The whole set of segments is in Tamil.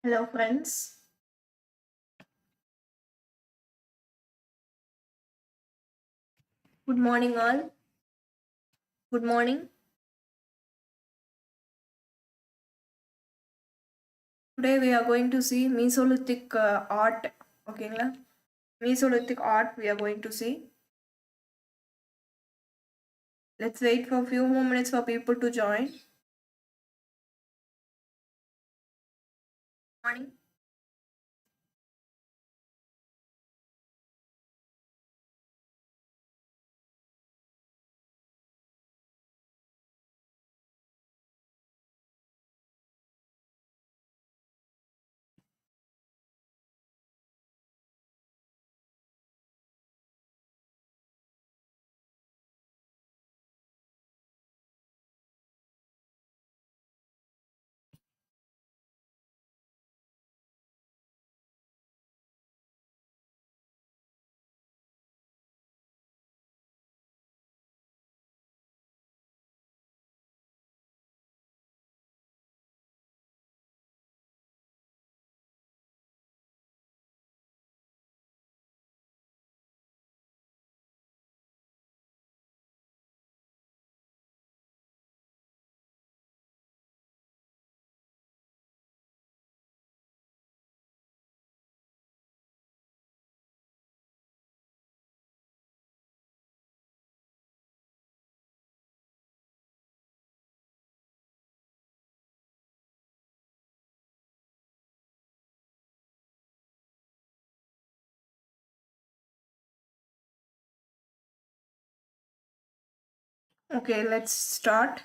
Hello friends. Good morning all. Good morning. Today we are going to see Mesolithic art. Okay, Mesolithic art we are going to see. Let's wait for a few more minutes for people to join. Morning. Okay, let's start.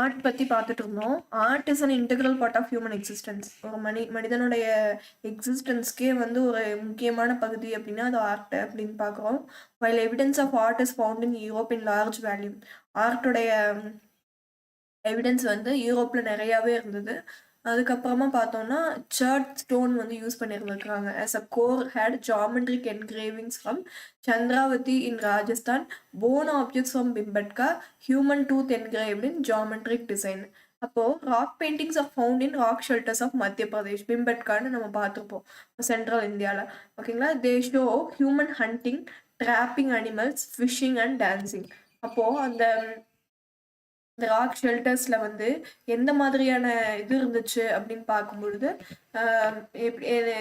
Art பற்றி பார்த்துட்டு இருந்தோம். Art is an integral part of human existence. ஒரு மனிதனுடைய எக்ஸிஸ்டன்ஸ்க்கே வந்து ஒரு முக்கியமான பகுதி அப்படின்னா அது ஆர்ட் அப்படின்னு பார்க்குறோம். While evidence of art is found in Europe in large volume. ஆர்ட்டுடைய எவிடன்ஸ் வந்து யூரோப்பில் நிறையாவே இருந்தது. அதுக்கப்புறமா பார்த்தோம்னா சர்ச் ஸ்டோன் வந்து யூஸ் பண்ணியிருந்துருக்காங்க. As a core had geometric engravings from Chandravati in Rajasthan, bone objects from Bhimbetka, human tooth engraved in geometric design. அப்போது rock paintings of found in rock shelters of Madhya Pradesh, பிம்பட்கான்னு நம்ம பார்த்துருப்போம் சென்ட்ரல் இந்தியாவில். ஓகேங்களா, they show human hunting, dropping animals, phishing and dancing. அப்போது அந்த ராக் ஷெல்டர்ஸில் வந்து எந்த மாதிரியான இது இருந்துச்சு அப்படின்னு பார்க்கும்பொழுது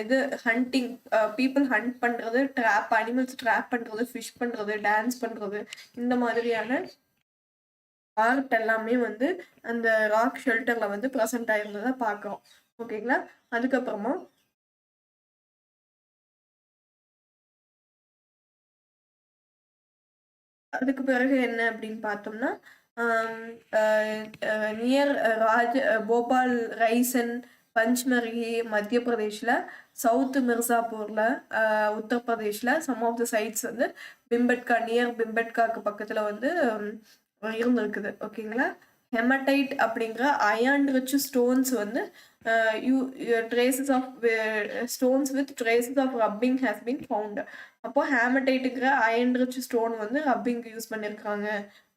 இது ஹண்டிங், பீப்புள் ஹண்ட் பண்ணுறது, அனிமல்ஸ் ட்ராப் பண்ணுறது, ஃபிஷ் பண்ணுறது, டான்ஸ் பண்ணுறது, இந்த மாதிரியான ஆர்ட் எல்லாமே வந்து அந்த ராக் ஷெல்டரில் வந்து ப்ரெசென்ட் ஆகிருந்ததை பார்க்குறோம். ஓகேங்களா, அதுக்கப்புறமா அதுக்கு பிறகு என்ன அப்படின்னு பார்த்தோம்னா நியர் போபால், ரைசன், பஞ்ச்மர்கி மத்திய பிரதேஷில், சவுத் மிர்சாப்பூரில் உத்தரப்பிரதேஷில் சம் ஆஃப் த சைட்ஸ் வந்து பிம்பட்கா, நியர் பிம்பட்காக்கு பக்கத்தில் வந்து இருந்திருக்குது. ஓகேங்களா, ஹெமடைட் அப்படிங்கிற அயர்ன் ரிச் ஸ்டோன்ஸ் வந்து traces of stones with traces of rubbing has been found. அப்போ ஹேமடைட்டுங்கிற அயர்ன் ரிச் ஸ்டோன் வந்து ரப்பிங்க்கு யூஸ் பண்ணியிருக்காங்க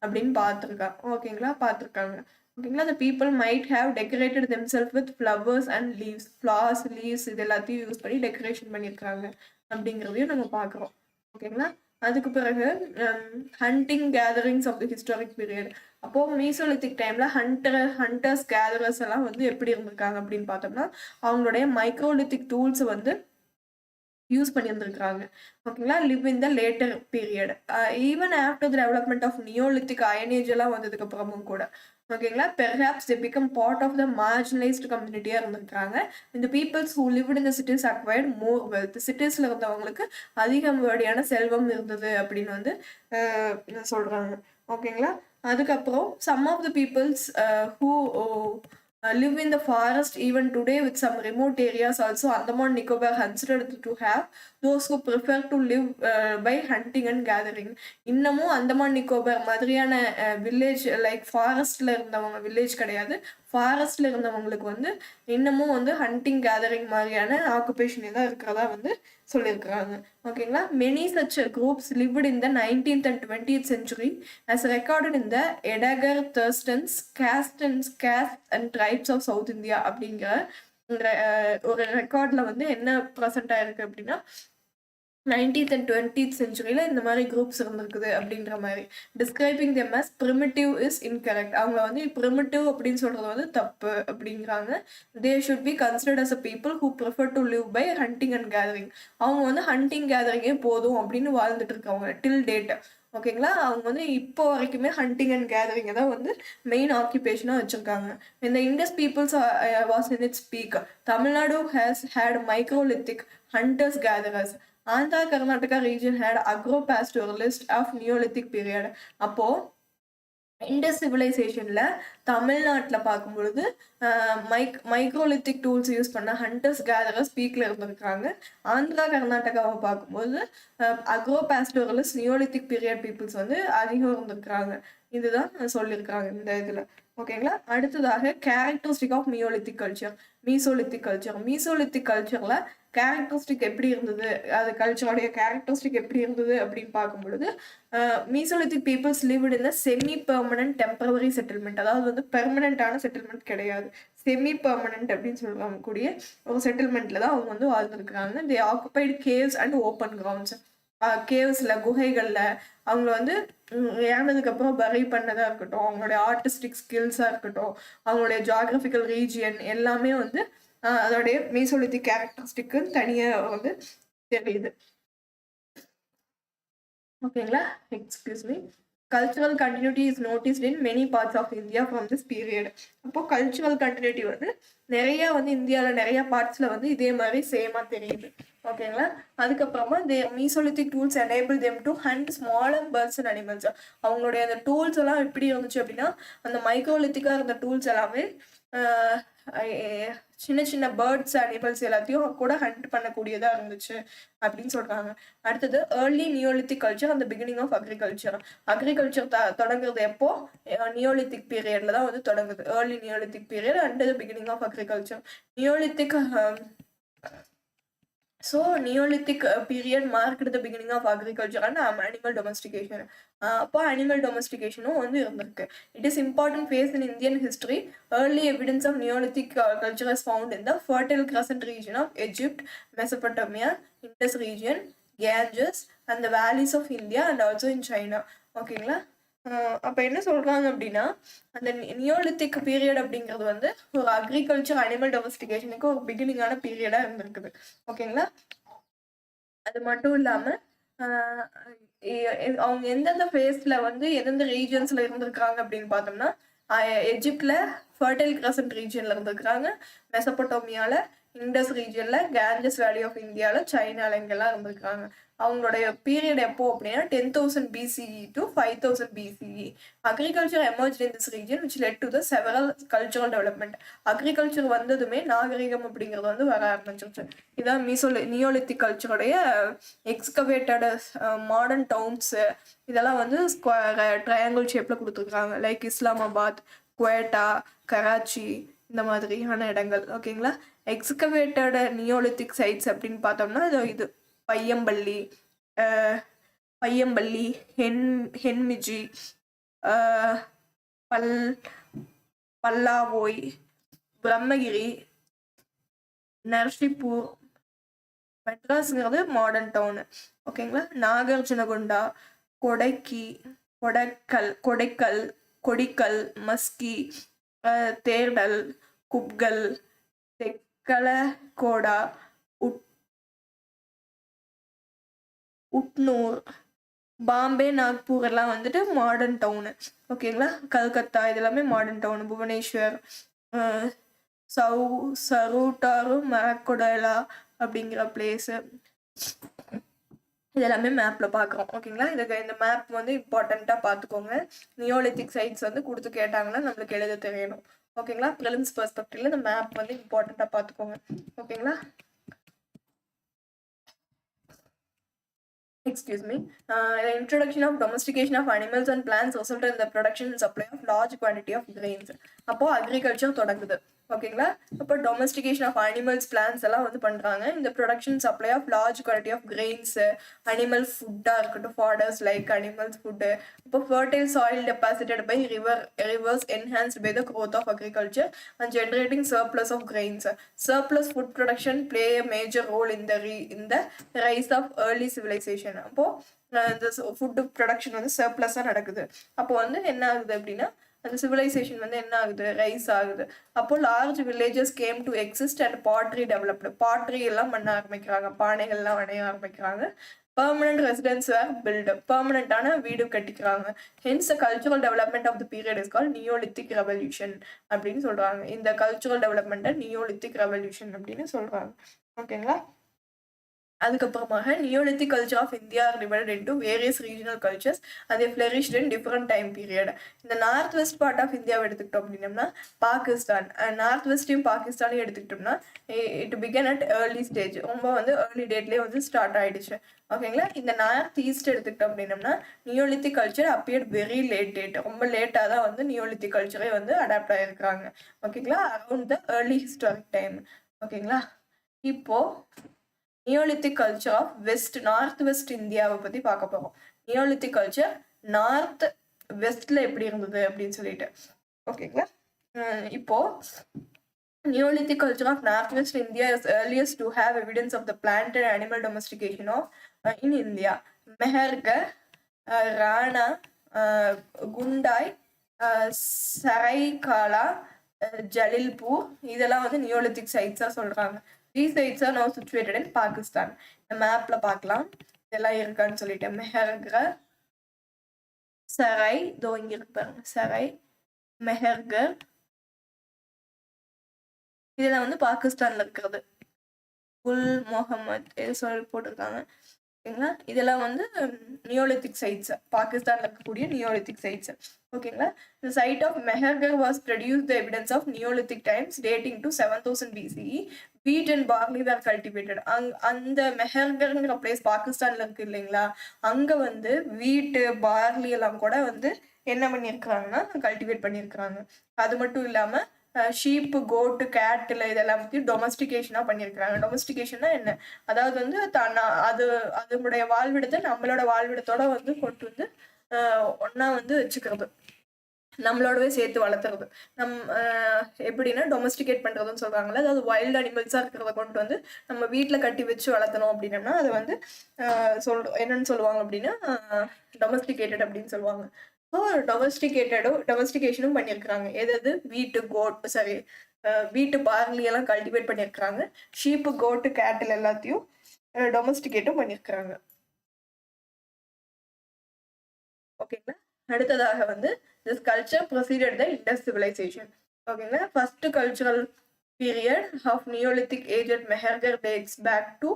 அப்படின்னு பார்த்துருக்காங்க. ஓகேங்களா, the people might have decorated themselves with flowers and leaves. Flowers, leaves இது எல்லாத்தையும் யூஸ் பண்ணி டெக்கரேஷன் பண்ணியிருக்காங்க அப்படிங்கிறதையும் நம்ம பார்க்குறோம். ஓகேங்களா, அதுக்கு பிறகு hunting gatherings of the historic period. அப்போது மீசோலித்திக் டைமில் ஹண்டர்ஸ் கேதரர்ஸ் எல்லாம் வந்து எப்படி இருந்திருக்காங்க அப்படின்னு பார்த்தோம்னா அவங்களுடைய மைக்ரோலித்திக் டூல்ஸை வந்து யூஸ் பண்ணியிருந்துருக்காங்க. ஓகேங்களா, live in the later period, even after the development of neolithic iron age எல்லாம் வந்ததுக்கு அப்புறமும் கூட. ஓகேங்களா, perhaps they become part of the marginalised கம்யூனிட்டியாக இருந்திருக்காங்க. இந்த peoples who lived in the cities acquired more wealth. சிட்டிஸில் இருந்தவங்களுக்கு அதிகப்படியான செல்வம் இருந்தது அப்படின்னு வந்து சொல்கிறாங்க. ஓகேங்களா, அதுக்கப்புறம் some of the peoples who live in the forest even today with some remote areas also Andaman Nicobar considered to have those who prefer to live by hunting and gathering. இன்னமும் அந்தமான் நிக்கோபார் மாதிரியான வில்லேஜ் லைக் ஃபாரஸ்ட்ல இருந்தவங்க வில்லேஜ் கிடையாது, ஃபாரஸ்ட்ல இருந்தவங்களுக்கு வந்து இன்னமும் வந்து ஹண்டிங் கேதரிங் மாதிரியான ஆக்குபேஷன் தான் இருக்கிறதா வந்து சொல்லியிருக்கிறாங்க. ஓகேங்களா. Many such groups lived in the 19th and 20th century as recorded in the எடகர் தர்ஸ்டன்ஸ் caste and tribes of South India அப்படிங்கிற ஒரு ரெக்கார்ட்ல வந்து என்ன ப்ரெசென்ட் ஆயிருக்கு அப்படின்னா 19th and 20th centuryல இந்த மாதிரி குரூப்ஸ் இருந்திருக்குது அப்படின்ற மாதிரி. Describing them as primitive is incorrect. அவங்க வந்து primitive அப்படின்னு சொல்றது வந்து தப்பு அப்படிங்கிறாங்க. They should be considered as a people who prefer to live by hunting and gathering. அவங்க வந்து ஹண்டிங் கேதரிங்கே போதும் அப்படின்னு வாழ்ந்துட்டு இருக்காங்க டில் டேட். ஓகேங்களா. அவங்க வந்து இப்போ வரைக்குமே ஹண்டிங் அண்ட் கேதரிங்கை தான் வந்து மெயின் ஆக்குபேஷனாக வச்சுருக்காங்க. இந்த Indus peoples was in its peak. Tamil Nadu has had microlithic hunters gatherers. Andhra Karnataka region had agro-pastoralist of Neolithic period. அப்போ இண்டஸ் சிவிலைசேஷன்ல தமிழ்நாட்டில் பார்க்கும்பொழுது மைக்ரோலித்திக் டூல்ஸ் யூஸ் பண்ண ஹண்டர்ஸ் கேதரர்ஸ் பீக்ல இருந்திருக்காங்க. ஆந்திரா கர்நாடகாவை பார்க்கும்போது அக்ரோபாஸ்டோரலிஸ்ட் நியோலித்திக் பீரியட் பீப்புள்ஸ் வந்து அதிகம் இருந்திருக்கிறாங்க. இதுதான் சொல்லியிருக்காங்க இந்த இதில். ஓகேங்களா. அடுத்ததாக characteristic of mesolithic culture, mesolithic culture. Mesolithic கல்ச்சர்ல கேரக்டரிஸ்டிக் எப்படி இருந்தது, அது கல்ச்சரோடைய கேரக்டரிஸ்டிக் எப்படி இருந்தது அப்படின்னு பார்க்கும் பொழுது mesolithic peoples lived in semi permanent temporary settlement. அதாவது வந்து பெர்மனண்டான செட்டில்மெண்ட் கிடையாது, செமி பெர்மனன்ட் அப்படின்னு சொல்லுவாங்க கூடிய ஒரு செட்டில்மெண்ட்ல தான் அவங்க வந்து வாழ்ந்துருக்குறாங்க. They occupied caves and open grounds. கேவ்ஸ்ல குகைகள்ல அவங்க வந்து இறந்ததுக்கு அப்புறம் பரி பண்ணதா இருக்கட்டும், அவங்களுடைய ஆர்டிஸ்டிக் ஸ்கில்ஸா இருக்கட்டும், அவங்களுடைய ஜியாகிரபிக்கல் ரீஜியன் எல்லாமே வந்து அதோடைய மீசோலித்திக் கேரக்டரிஸ்டிக்கு தனியா வந்து தெரியுது. ஓகேங்களா. Excuse me. Cultural continuity is noticed in many parts of India from this period. அப்போ கல்ச்சுரல் கண்டினியூட்டி வந்து நிறைய வந்து இந்தியாவில் நிறைய பார்ட்ஸில் வந்து இதே மாதிரி சேமாக தெரியுது. ஓகேங்களா. அதுக்கப்புறமா mesolithic tools enable them to hunt smaller birds and animals. அவங்களுடைய அந்த டூல்ஸ் எல்லாம் எப்படி இருந்துச்சு அப்படின்னா அந்த மைக்ரோலித்திக்காக இருந்த டூல்ஸ் எல்லாமே சின்ன சின்ன பேர்ட்ஸ் அனிமல்ஸ் எல்லாத்தையும் கூட ஹண்ட் பண்ணக்கூடியதாக இருந்துச்சு அப்படின்னு சொல்கிறாங்க. அடுத்தது ஏர்லி நியோலித்திக் கல்ச்சர் அந்த பிகினிங் ஆஃப் அக்ரிகல்ச்சர். அக்ரிகல்ச்சர் தொடங்குறது எப்போ நியோலித்திக் பீரியட்ல தான் வந்து தொடங்குது. Early neolithic period and the beginning of agriculture. Neolithic So Neolithic period marked the beginning of agriculture and animal domestication. அப்போ animal domestication வந்து இருந்திருக்கு. It is important phase in Indian history. Early evidence of Neolithic culture is found in the Fertile Crescent region of Egypt, Mesopotamia, Indus region, Ganges and the valleys of India and also in China. ஓகேங்களா. அப்போ என்ன சொல்றாங்க அப்படின்னா அந்த நியோலித்திக் பீரியட் அப்படிங்கிறது வந்து ஒரு அக்ரிகல்ச்சர் அனிமல் டொமஸ்டிகேஷனுக்கு ஒரு பிகினிங்கான பீரியடா இருந்திருக்குது. ஓகேங்களா. அது மட்டும் இல்லாம அவங்க எந்தெந்த ஃபேஸ்ல வந்து எந்தெந்த ரீஜன்ஸ்ல இருந்திருக்காங்க அப்படின்னு பார்த்தோம்னா எஜிப்ட்ல ஃபர்டைல் கிரசன்ட் ரீஜன்ல இருந்திருக்காங்க, மெசபடோமியால, இண்டஸ் ரீஜன்ல, கேஞ்சஸ் வேலி ஆஃப் இந்தியாவில், சைனால இங்கெல்லாம் இருந்திருக்காங்க. அவங்களுடைய பீரியட் எப்போ அப்படின்னா 10,000 BCE to 5,000 BCE. Agriculture emerged in this region which led to the several cultural development. Agriculture வந்ததுமே நாகரிகம் அப்படிங்கிறது வந்து வர ஆரம்பிச்சிருச்சு. இதான் நியோலித்திக் கல்ச்சருடைய எக்ஸ்கவேட்டட் மாடர்ன் டவுன்ஸ் இதெல்லாம் வந்து ட்ரையாங்கிள் ஷேப்ல கொடுத்துருக்காங்க. லைக் இஸ்லாமாபாத், குவேட்டா, கராச்சி இந்த மாதிரியான இடங்கள். ஓகேங்களா. எக்ஸ்கவேட்டட் நியோலித்திக் சைட்ஸ் அப்படின்னு பார்த்தோம்னா இது பையம்பள்ளி, ஹென்மிஜி, பல்லாவோய், பிரம்மகிரி, நர்சிப்பூர். மெட்ராஸ்ங்கிறது மாடர்ன் டவுனு. ஓகேங்களா. நாகார்ஜுனகொண்டா, கொடிக்கல், மஸ்கி, தேர்டல், குப்கல், தெக்கலகோடா, உட்னூர், பாம்பே, நாக்பூர் எல்லாம் வந்துட்டு மாடர்ன் டவுனு. ஓகேங்களா. கல்கத்தா இதெல்லாமே மாடர்ன் டவுனு. புவனேஸ்வர், சரூட்டாரு, மரக்கொடலா அப்படிங்கிற பிளேஸு இதெல்லாமே மேப்ல பார்க்குறோம். ஓகேங்களா. இந்த மேப் வந்து இம்பார்ட்டண்ட்டாக பார்த்துக்கோங்க. நியோலித்திக் சைட்ஸ் வந்து கொடுத்து கேட்டாங்கன்னா நம்மளுக்கு எழுத தெரியணும். ஓகேங்களா. ப்ரிலிம்ஸ் பெர்ஸ்பெக்டிவ்ல இந்த மேப் வந்து இம்பார்ட்டண்ட்டாக பார்த்துக்கோங்க. ஓகேங்களா. excuse me, the introduction of domestication of animals and plants resulted in the production and supply of large quantity of grains. அப்போ agriculture தொடங்குது. ஓகேங்களா? அப்போ domestication of animals, plants எல்லாம் வந்து பண்றாங்க. இந்த production supply of large quantity of grains, animal food இருக்கட்டும், fodder like animals food. அப்போ fertile soil deposited by rivers enhanced by the growth of agriculture and generating surplus of grains. Surplus food production play a major role in the rise of early civilization. அப்போ இந்த ஃபுட் ப்ரொடக்ஷன் வந்து சர்ப்ளஸாக நடக்குது. அப்போ வந்து என்ன ஆகுது அப்படின்னா அந்த சிவிலைசேஷன் வந்து என்ன ஆகுது, ரைஸ் ஆகுது. அப்போ large villages came to exist and pottery developed. Pottery எல்லாம் பண்ண ஆரம்பிக்கிறாங்க, பானைகள்லாம் வணைய ஆரம்பிக்கிறாங்க. பெர்மனன்ட் ரெசிடென்ஸ் வேர் பில்டு, பெர்மனண்டான வீடு கட்டிக்கிறாங்க. Hence the cultural development of the period is call neolithic revolution அப்படின்னு சொல்றாங்க. இந்த கல்ச்சுரல் டெவலப்மெண்ட்டை நியோலித்திக் ரெவல்யூஷன் அப்படின்னு சொல்றாங்க. ஓகேங்களா? அதுக்கப்புறமாக neolithic culture of India divided into various regional cultures and they flourished in different time period. இந்த நார்த் வெஸ்ட் பார்ட் ஆஃப் இந்தியாவை எடுத்துக்கிட்டோம் அப்படின்னம்னா பாகிஸ்தான், நார்த் வெஸ்டையும் பாகிஸ்தானையும் எடுத்துக்கிட்டோம்னா it began at early stage, ரொம்ப வந்து ஏர்லி டேட்லேயே வந்து ஸ்டார்ட் ஆயிடுச்சு. ஓகேங்களா? இந்த நார்த் ஈஸ்ட் எடுத்துக்கிட்டோம் அப்படின்னம்னா Neolithic culture appeared very late date, ரொம்ப லேட்டாக தான் வந்து நியோலித்திக் கல்ச்சரே வந்து அடாப்ட் ஆகிருக்கிறாங்க. ஓகேங்களா? Around the early historic time. ஓகேங்களா? இப்போ neolithic culture of west, north west இந்தியாவை பற்றி பார்க்க போகிறோம். நியோலித்திக் கல்ச்சர் நார்த் வெஸ்ட்ல எப்படி இருந்தது அப்படின்னு சொல்லிட்டு. ஓகேங்களா? இப்போ neolithic culture of north west India is earliest to have evidence of the plant and animal domestication of in India. Mehrgarh, Rana, குண்டாய், சரைகாலா, ஜலில்பூர் இதெல்லாம் வந்து நியோலித்திக் சைட்ஸாக சொல்கிறாங்க. These sites are now situated in Pakistan. இந்த மேப்ல பார்க்கலாம் இதெல்லாம் இருக்கான்னு சொல்லிட்டு. மெஹர்கர், சரை, இதோ இங்க இருக்கு பாருங்க, சரை, மெஹர்கர் இதெல்லாம் வந்து பாகிஸ்தான்ல இருக்கிறது. குல் முகமது இது சொல்லி போட்டிருக்காங்க. ஓகேங்களா? இதெல்லாம் வந்து நியோலித்திக் சைட்ஸ், பாகிஸ்தான்ல இருக்கக்கூடிய நியோலித்திக் சைட்ஸ். ஓகேங்களா? The site of Mehergarh was produced the evidence of Neolithic times dating to 7000 BCE. Wheat and barley were cultivated. அந்த மெஹர்கர்ங்கிற பிளேஸ் பாகிஸ்தான்ல இருக்கு இல்லைங்களா, அங்க வந்து வீட்டு பார்லி எல்லாம் கூட வந்து என்ன பண்ணியிருக்கிறாங்கன்னா கல்டிவேட் பண்ணியிருக்கிறாங்க. அது மட்டும் இல்லாம ஷீப்பு, கோட்டு, கேட்டில் இதெல்லாம் பற்றி டொமஸ்டிகேஷனாக பண்ணியிருக்கிறாங்க. டொமஸ்டிகேஷன்னா என்ன, அதாவது வந்து அதனுடைய வாழ்விடத்தை நம்மளோட வாழ்விடத்தோட வந்து கொண்டு வந்து ஒன்றா வந்து வச்சுக்கிறது, நம்மளோடவே சேர்த்து வளர்த்துறது. எப்படின்னா டொமஸ்டிகேட் பண்ணுறதுன்னு சொல்கிறாங்களே, அதாவது வைல்டு அனிமல்ஸாக இருக்கிறத கொண்டு வந்து நம்ம வீட்டில் கட்டி வச்சு வளர்த்தணும் அப்படின்னம்னா அது வந்து என்னன்னு சொல்லுவாங்க அப்படின்னா டொமஸ்டிகேட்டட் அப்படின்னு சொல்லுவாங்க. ஸோ டொமஸ்டிகேஷனும் பண்ணியிருக்கிறாங்க. எது வீட்டு கோட் சாரி வீட்டு பார்லி எல்லாம் கல்டிவேட் பண்ணியிருக்கிறாங்க. ஷீப்பு, கோட்டு, கேட்டில் எல்லாத்தையும் டொமஸ்டிகேட்டும் பண்ணியிருக்கிறாங்க. ஓகேங்களா? அடுத்ததாக வந்து this culture preceded the Indus civilization. ஓகேங்களா? First cultural period of neolithic age at Mehrgarh dates back to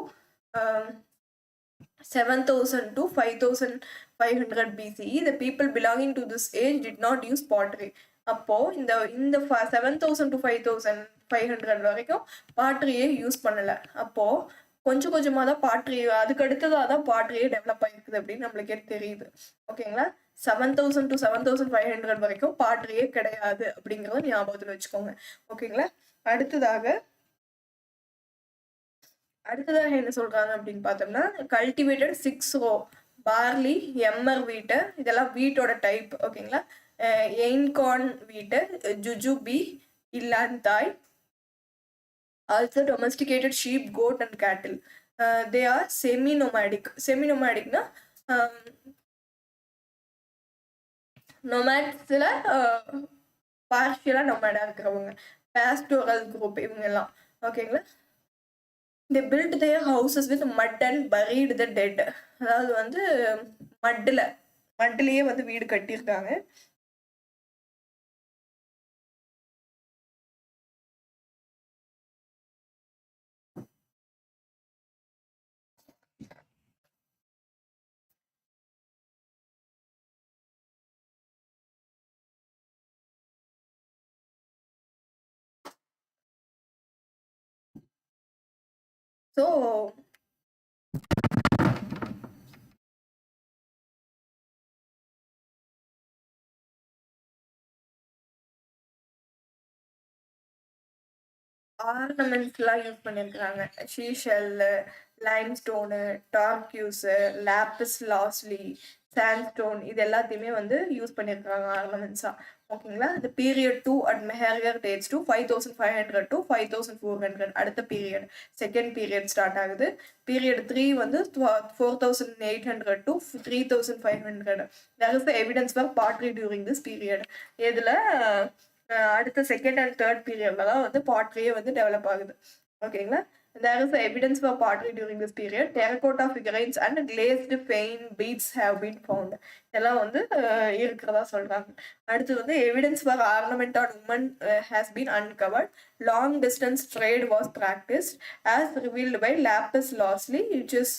7000 to 5500 BCE. The people belonging to this age did not use pottery. அப்போ இந்த 7000 to 5500 வரைக்கும் பாட்ரியே யூஸ் பண்ணல. அப்போ கொஞ்சம் கொஞ்சமாக தான் பாட்ரி, அதுக்கு அடுத்ததாக தான் பாட்ரியே டெவலப் ஆகிருக்குது அப்படின்னு நம்மளுக்கே தெரியுது. ஓகேங்களா? 7000 to 7500 வரைக்கும் பாட்ரியே கிடையாது அப்படிங்கிறத ஞாபகத்தில் வச்சுக்கோங்க. ஓகேங்களா? அடுத்ததாக என்ன சொல்றாங்க அப்படின்னு பார்த்தோம்னா கல்டிவேட்டட் 6 row பார்லி, எம்மர் வீட்டு, இதெல்லாம் வீட்டோட டைப். ஓகேங்களா? எயின்கார்ன் வீட்டு, ஜுஜுபி, இல்லாந்தாய், also domesticated sheep, goat and cattle. They are semi-nomadic. Semi-nomadicனா நொமேட்ஸில் பார்ஷியலாக நொமேடாக இருக்கிறவங்க, பாஸ்டோரல் குரூப் இவங்க எல்லாம். ஓகேங்களா? they built their houses with mud and buried the dead. அதாவது வந்து மட்லேயே வந்து வீடு கட்டியிருக்காங்க. ஸோ ஆர்னமெண்ட்ஸ்லாம் யூஸ் பண்ணியிருக்கிறாங்க. ஷீஷெல்லு, லைம்ஸ்டோனு, டார்க்யூஸு, லாப்பிஸ் லாஸ்லி, சாண்ட்ஸ்டோன் இது எல்லாத்தையுமே வந்து யூஸ் பண்ணியிருக்காங்க ஆர்னமெண்ட்ஸாக. ஓகேங்களா. இந்த period 2 at Mehrgarh dates to 5500 to 5400 அடுத்த பீரியட் செகண்ட் பீரியட் ஸ்டார்ட் ஆகுது. பீரியட் 3 வந்து 4800 to 3500. there is the evidence for pottery during this period. இதில் அடுத்த செகண்ட் அண்ட் தேர்ட் பீரியட்ல தான் வந்து பாட்ரியே வந்து டெவலப் ஆகுது. ஓகேங்களா. there is evidence for pottery during this period. terracotta figurines and glazed pane beads have been found. இதெல்லாம் வந்து இருக்கிறதா சொல்றாங்க. அடுத்து வந்து evidence for ornament on women has been uncovered. long distance trade was practiced as revealed by lapis lazuli which is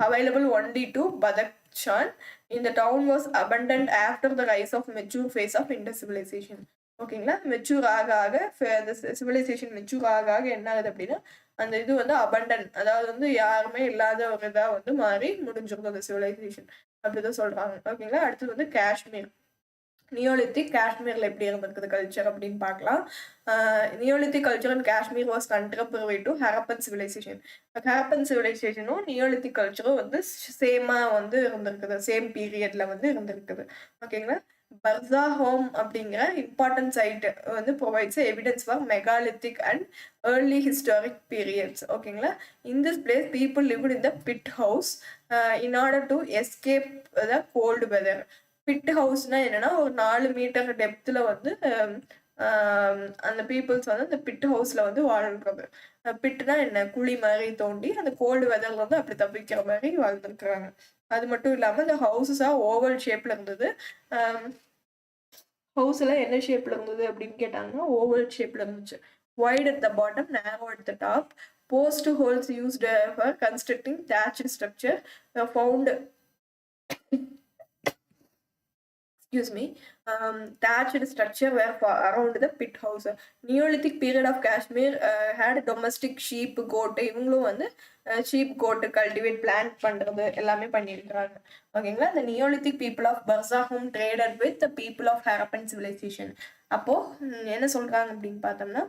available only to Badakhshan. In the town was abandoned after the rise of mature phase of Indus civilization. ஓகேங்களா. மெச்சூர் ஆக ஆக அந்த சிவிலைசேஷன் மெச்சூர் ஆக ஆக என்ன ஆகுது அப்படின்னா அந்த இது வந்து அபண்டன், அதாவது வந்து யாருமே இல்லாத ஒரு இதாக வந்து மாறி முடிஞ்சிருக்கும் அந்த சிவிலைசேஷன் அப்படிதான் சொல்றாங்க. ஓகேங்களா. அடுத்தது வந்து காஷ்மீர் நியோலித்திக் காஷ்மீர்ல எப்படி இருந்திருக்குது கல்ச்சர் அப்படின்னு பார்க்கலாம். Neolithic culture in Kashmir was contemporary to Harappan civilisation. Harappan சிவிலைசேஷனும் நியோலித்திக் கல்ச்சரும் வந்து சேமா வந்து இருந்திருக்குது, சேம் பீரியட்ல வந்து இருந்திருக்குது. ஓகேங்களா. பர்சா ஹோம் அப்படிங்கிற இம்பார்ட்டன்ட் சைட் வந்து provides evidence for megalithic and early historic periods. ஓகேங்களா. In this place people lived in the pit house in order to escape the cold weather. Pit ஹவுஸ்னா என்னன்னா ஒரு 4 மீட்டர் டெப்த்ல வந்து அந்த பீப்புள்ஸ் வந்து அந்த பிட் ஹவுஸ்ல வந்து வாழ்றது. பிட்னா என்ன, குழி மாதிரி தோண்டி அந்த கோல்டு வெதர்ல வந்து அப்படி தப்பிக்கிற மாதிரி வாழ்ந்துருக்குறாங்க. அது மட்டும் இல்லாம இந்த ஹவுசஸா ஓவல் ஷேப்ல இருந்தது. ஹவுஸ் எல்லாம் என்ன ஷேப்ல இருந்தது அப்படின்னு கேட்டாங்கன்னா ஓவல் ஷேப்ல இருந்துச்சு. wide at the bottom, narrow at the top. Post holes used for constructing thatched structure were found thatched structure were around the pit house. Neolithic period of Kashmir had domestic sheep, goat. இவங்களும் வந்து sheep, goat cultivate, plant பண்றது எல்லாமே பண்ணியிருக்காங்க. ஓகேங்களா. the Neolithic people of Barzahum traded with the people of Harappan civilization. அப்போ என்ன சொல்றாங்க அப்படின்னு பார்த்தோம்னா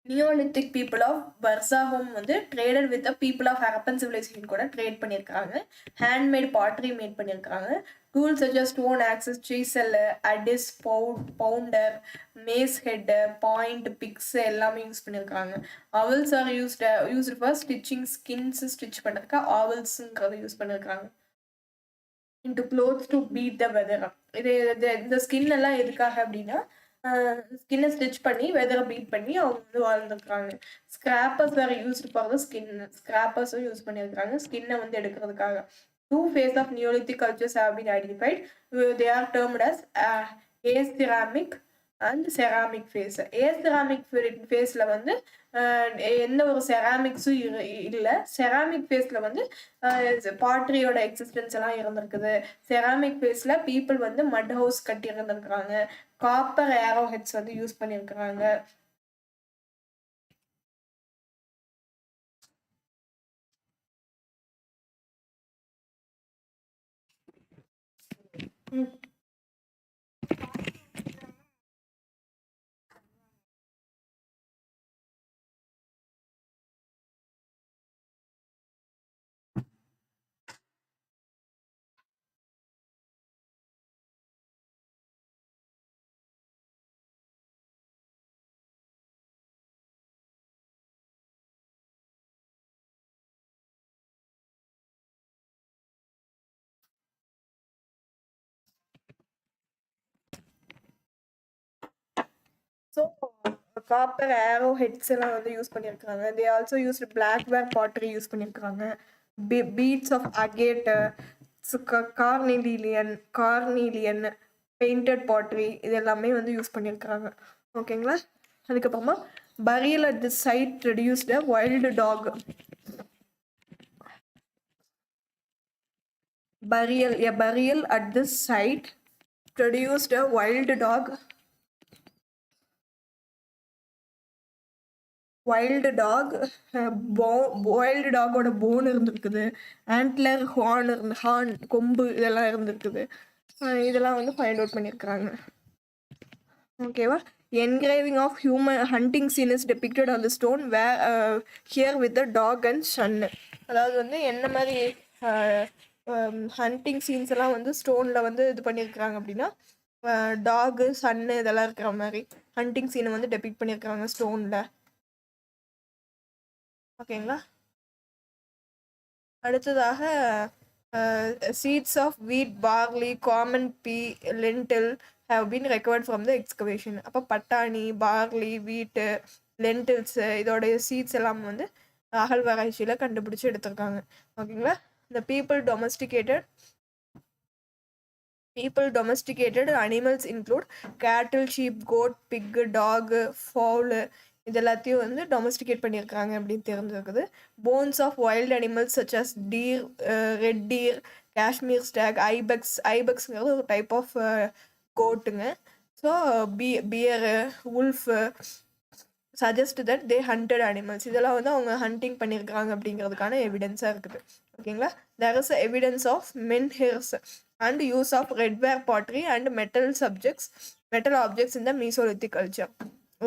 நியோலித்திக் பீப்புள் ஆஃப் பர்சாஹோம் வந்து traded with people of Harappan civilisation கூட ட்ரேட் பண்ணியிருக்காங்க. ஹேண்ட்மேட் பாட்ரி மேட் பண்ணியிருக்காங்க. Tools such as stone axes, chisel, adzes, pounder, mace head, point, picks எல்லாமே யூஸ் பண்ணியிருக்காங்க. Awls are used for stitching. Skins stitch பண்ணுறதுக்கு ஆவல்ஸுங்கிறத யூஸ் பண்ணியிருக்காங்க. Into clothes to beat the weather. இந்த ஸ்கின் எல்லாம் எதுக்காக அப்படின்னா ஸ்கின்னை ஸ்டிச் பண்ணி வெதரை பீட் பண்ணி அவங்க வந்து வாழ்ந்துருக்காங்க. ஸ்கிராப்பர்ஸ் வேற யூஸ்டு ஃபார் த ஸ்கின். ஸ்கிராப்பர்ஸும் யூஸ் பண்ணியிருக்காங்க ஸ்கின்னை வந்து எடுக்கிறதுக்காக. 2 phases of Neolithic cultures have been identified. They are termed as aceramic and ceramic phase. aceramic phaseல வந்து எந்த ஒரு செராமிக்ஸும் இல்லை. செராமிக் ஃபேஸ்ல வந்து பாட்ரியோட எக்ஸிஸ்டன்ஸ் எல்லாம் இருந்திருக்குது. செராமிக் ஃபேஸ்ல பீப்புள் வந்து மட் ஹவுஸ் கட்டி இருந்திருக்கிறாங்க. காப்பர் ஏரோ ஹெட்ஸ் வந்து யூஸ் பண்ணியிருக்கிறாங்க. ஸோ காப்பர் ஏரோ ஹெட்ஸ் எல்லாம் வந்து யூஸ் பண்ணியிருக்காங்க. They also used blackware pottery use பண்ணியிருக்காங்க. Beads of agate, carnelian painted pottery இது எல்லாமே வந்து யூஸ் பண்ணியிருக்காங்க. ஓகேங்களா. அதுக்கப்புறமா burial at the site produced a wild dog. burial at this site produced a wild dog wild dog, wild டாகோட போன் இருந்திருக்குது, ஆண்ட்லர், ஹார்ன் கொம்பு இதெல்லாம் இருந்திருக்குது. இதெல்லாம் வந்து ஃபைண்ட் அவுட் பண்ணியிருக்கிறாங்க. ஓகேவா. Engraving of human hunting scene is depicted on the stone here with the dog and சன்னு. அதாவது வந்து என்ன மாதிரி ஹண்டிங் சீன்ஸ் எல்லாம் வந்து ஸ்டோனில் வந்து இது பண்ணியிருக்கிறாங்க அப்படின்னா, டாகு சன்னு இதெல்லாம் இருக்கிற மாதிரி ஹண்டிங் சீனை வந்து டெபிக்ட் பண்ணியிருக்கிறாங்க ஸ்டோனில். ஓகேங்களா. அடுத்ததாக seeds of wheat, barley, common pea, lentil have been recovered from the excavation. அப்போ பட்டாணி, பார்லி, வீட்டு, லென்டில்ஸு இதோடைய சீட்ஸ் எல்லாம் வந்து அகழ்வாராய்ச்சியில் கண்டுபிடிச்சி எடுத்திருக்காங்க. ஓகேங்களா. the people domesticated animals include cattle, sheep, goat, pig, dog, fowl இதெல்லாத்தையும் வந்து டொமஸ்டிகேட் பண்ணியிருக்காங்க அப்படின்னு தெரிஞ்சிருக்குது. Bones of wild animals such as deer, red deer, Kashmir stag, ஐபெக்ஸ்ங்கிறது ஒரு டைப் ஆஃப் கோட்டுங்க. So bear, wolf suggest that they hunted animals. இதெல்லாம் வந்து அவங்க ஹண்டிங் பண்ணியிருக்காங்க அப்படிங்கிறதுக்கான எவிடன்ஸாக இருக்குது. ஓகேங்களா. There is evidence of menhirs and use of redware pottery and metal objects இந்த மீசோலித்திக் கல்ச்சர்.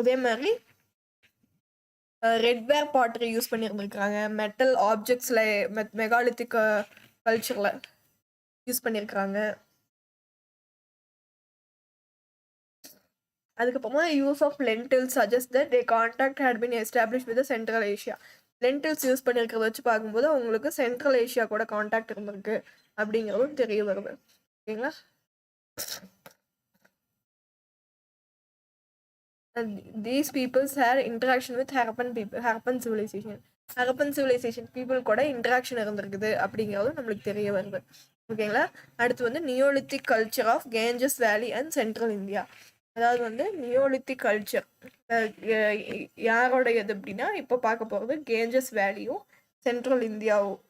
அதே மாதிரி ரெட்வேர் பாட்ரி யூஸ் பண்ணியிருந்துருக்காங்க, மெட்டல் ஆப்ஜெக்ட்ஸில் மெகாலித்திக் கல்ச்சரில் யூஸ் பண்ணியிருக்கிறாங்க. அதுக்கப்புறமா use of lentils suggest that they contact had been establish with Central Asia. Lentils use பண்ணியிருக்கிறத வச்சு பார்க்கும்போது அவங்களுக்கு சென்ட்ரல் ஏஷியா கூட கான்டாக்ட் இருந்திருக்கு அப்படிங்கிறதும் தெரிய வருது. ஓகேங்களா. These peoples had interaction with Harappan civilization people கூட இன்ட்ராக்ஷன் இருந்திருக்குது அப்படிங்கிறது நம்மளுக்கு தெரிய வருது. ஓகேங்களா. அடுத்து வந்து நியோலித்திக் கல்ச்சர் ஆஃப் கேஞ்சஸ் வேலி அண்ட் சென்ட்ரல் இந்தியா. அதாவது வந்து நியோலித்திக் கல்ச்சர் யாரோடையது அப்படின்னா இப்போ பார்க்க போகிறது கேஞ்சஸ் வேலியும் சென்ட்ரல் இந்தியாவும்.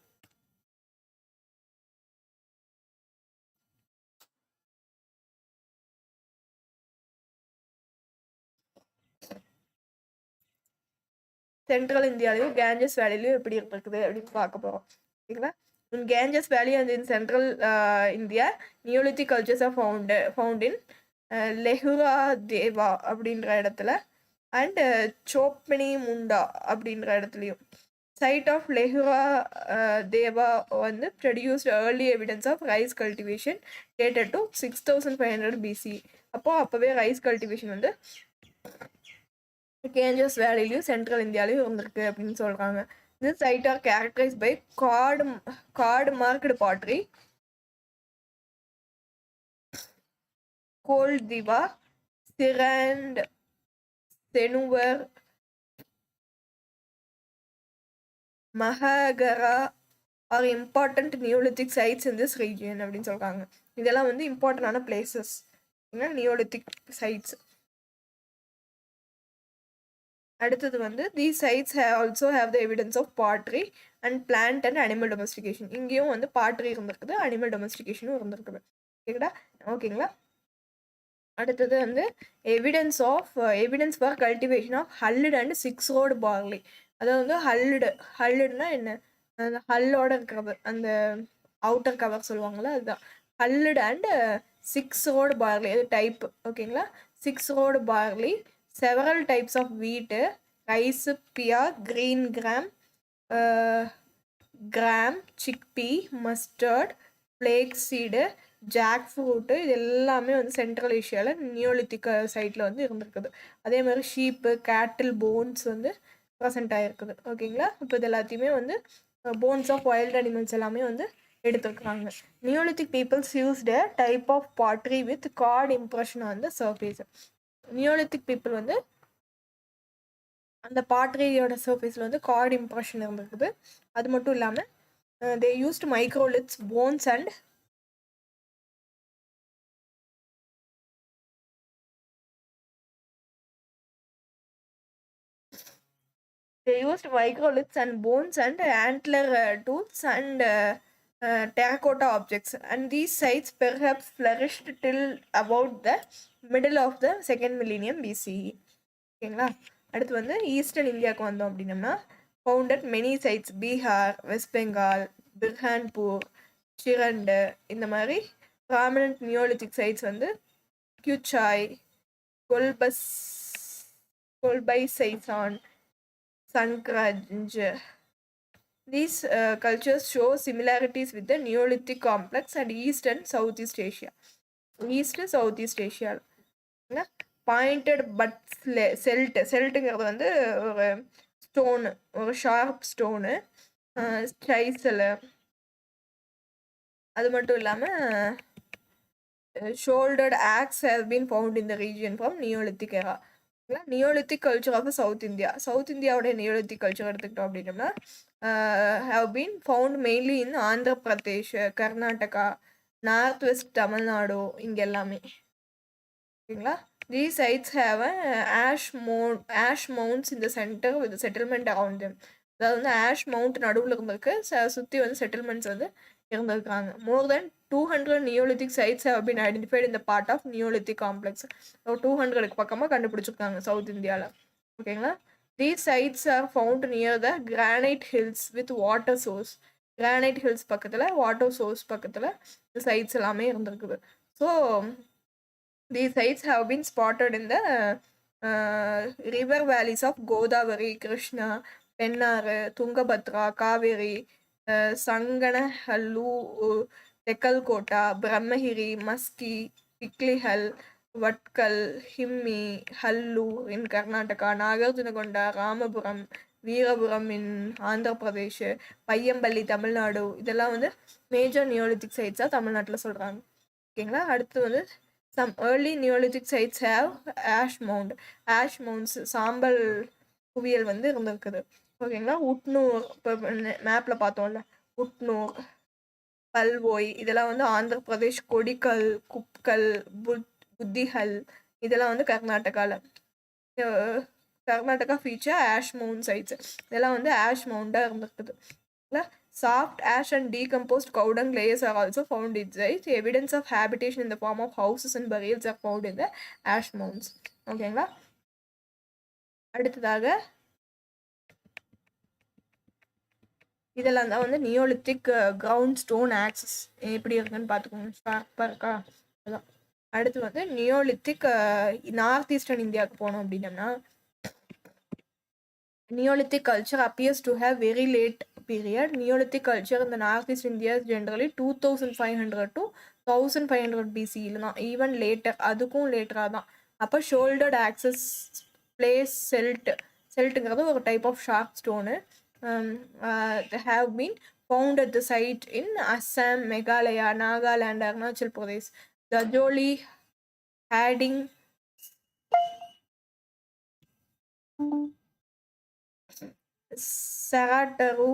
சென்ட்ரல் இந்தியாலையும் கேஞ்சஸ் வேலிலையும் எப்படி இருக்குது அப்படின்னு பார்க்க போகிறோம். ஓகேங்களா. In Ganges Valley and in central India, Neolithic cultures are found in லெஹுரா தேவா அப்படின்ற இடத்துல அண்ட் சோப்னி முண்டா அப்படின்ற இடத்துலையும். சைட் ஆஃப் லெஹுரா தேவா வந்து produced early evidence of rice cultivation dated to 6500 BC. அப்போவே ரைஸ் கல்டிவேஷன் வந்து கேஞ்சஸ் வேலிலையும் சென்ட்ரல் இந்தியாலையும் இருந்திருக்கு அப்படின்னு சொல்கிறாங்க. This site are characterized by card marked pottery, cold diva, Sirand, Senuvar, Mahagara are important Neolithic sites in this region அப்படின்னு சொல்றாங்க. இதெல்லாம் வந்து இம்பார்ட்டன்டான பிளேசஸ் நியோலித்திக் சைட்ஸ். அடுத்தது வந்து these sites also have the evidence of pottery and plant and animal domestication. இங்கேயும் வந்து பாட்ரி இருந்திருக்குது, அனிமல் டொமஸ்டிகேஷனும் இருந்திருக்குது. ஓகேங்களா. அடுத்தது வந்து evidence for cultivation of hulled and 6 rowed barley. அதாவது வந்து ஹல்லுட்னா என்ன, அந்த ஹல்லோட இருக்கிறது அந்த அவுட்டர் கவர் சொல்லுவாங்கள்ல, அதுதான் ஹல்லுட் அண்ட் 6 ரோடு பார்லி. அது டைப். ஓகேங்களா. 6 rowed barley, several types of wheat, rice, pea, green gram, chickpea, mustard, flaxseed, jackfruit இது எல்லாமே வந்து சென்ட்ரல் ஏஷியாவில் நியோலித்திக் சைட்டில் வந்து இருந்திருக்குது. அதே மாதிரி ஷீப்பு, கேட்டில் போன்ஸ் வந்து ப்ரெசென்ட் ஆகிருக்குது. ஓகேங்களா. இப்போ இது எல்லாத்தையுமே வந்து போன்ஸ் ஆஃப் வைல்ட் அனிமல்ஸ் எல்லாமே வந்து எடுத்துருக்குறாங்க. Neolithic peoples used a type of pottery with cord impression on the surface. Neolithic people வந்து அந்த பாட்ரியோட சர்ஃபேஸில் வந்து கார்டு இம்ப்ரெஷன் இருந்திருக்குது. அது மட்டும் இல்லாமல் they used microliths, bones and antler tools and terracotta objects, and these sites perhaps flourished till about the middle of the 2nd millennium BCE. ஓகேங்களா. அடுத்து வந்து ஈஸ்டர்ன் இந்தியாவுக்கு வந்தோம் அப்படின்னம்னா founded many sides Bihar, west Bengal, பிர்ஹான்பூர், சிரண்டு இந்த மாதிரி ப்ராமினன்ட் நியோலித்திக் சைட்ஸ் வந்து கியூச்சாய், கொல்பஸ் கொல்பைசைசான், சன்க்ரஞ்ச். These cultures show similarities with the Neolithic complex and East and Southeast Asia. East and Southeast Asia. Pointed butt செல்ட்டுங்கிறது வந்து ஒரு ஸ்டோனு, ஒரு ஷார்ப் ஸ்டோனு, ஸ்டைசலு. அது மட்டும் இல்லாமல் ஷோல்டர்ட் aux have been found in the region from Neolithic எரா. Neolithic culture of south India. South இந்தியாவோட நியோலித்திக் கல்ச்சர் எடுத்துக்கிட்டோம் அப்படின்னம்னா have been found mainly in Andhra Pradesh, Karnataka, north west Tamil Nadu, இங்கே எல்லாமே. ஓகேங்களா. These sites have ash mounds in the center with the settlement around them. அதாவது வந்து ஆஷ் மவுண்ட் நடுவில் இருந்திருக்கு, சுற்றி வந்து செட்டில்மெண்ட்ஸ் வந்து இருந்திருக்காங்க. More than 200 Neolithic sites have been identified in the part of Neolithic complex. 200க்கு பக்கமாக கண்டுபிடிச்சிருக்காங்க சவுத் இந்தியாவில். ஓகேங்களா. These sites are found near the granite hills with water source. Granite hills பக்கத்தில், வாட்டர் சோர்ஸ் பக்கத்தில் இந்த சைட்ஸ் எல்லாமே இருந்திருக்குது. So these sites have been spotted in the river valleys of Godavari, Krishna, Pennar, Tungabhadra, Kaveri, Sanganahallu, Tekalkota, Brahmagiri, Maski, Piklihal, Vatkal, Himmi, Hallu in Karnataka, Nagarjunakonda, Ramapuram, Veerapuram in Andhra Pradesh, Paiyampalli Tamil Nadu, இதெல்லாம் வந்து மேஜர் நியோலித்திக் சைட்ஸாக தமிழ்நாட்டில் சொல்கிறாங்க. ஓகேங்களா. அடுத்து வந்து some early Neolithic sites have ash mounds, சாம்பல் குவியல் வந்து இருந்திருக்குது. ஓகேங்களா. உட்னூர், இப்போ மேப்பில் பார்த்தோம்ல, உட்னூர், பல்வோய், இதெல்லாம் வந்து ஆந்திர பிரதேஷ். கொடிக்கல், குப்கல், புத்திஹல், இதெல்லாம் வந்து கர்நாடகாவில். Karnataka feature ash mound sites, இதெல்லாம் வந்து ஆஷ் மவுண்டாக இருந்திருக்குது. Soft ash and decomposed cow dung layers are also found in sites. Evidence of habitation in the form of houses and burials are found in the ash mounds. ஓகேங்களா. அடுத்ததாக இதெல்லாம் தான் வந்து நியோலித்திக் கிரவுண்ட் ஸ்டோன் ஆக்சஸ் எப்படி இருக்குன்னு பார்த்துக்கோங்க. ஷார்ப்பாக இருக்கா அதான். அடுத்து வந்து நியோலித்திக் நார்த் ஈஸ்டர்ன் இந்தியாவுக்கு போனோம் அப்படின்னம்னா Neolithic culture appears to have very late period. Neolithic culture in the northeast India is generally 2500 to 1500 BC, இல்லைனா ஈவன் லேட்டர், அதுக்கும் லேட்டராக தான். அப்போ ஷோல்டர்ட் ஆக்சஸ் பிளேஸ் செல்ட்டுங்கிறது ஒரு type of sharp stone have been found at the site in Assam, Meghalaya, Nagaland, Arunachal Pradesh, Daojali, Hading, Sarutaru,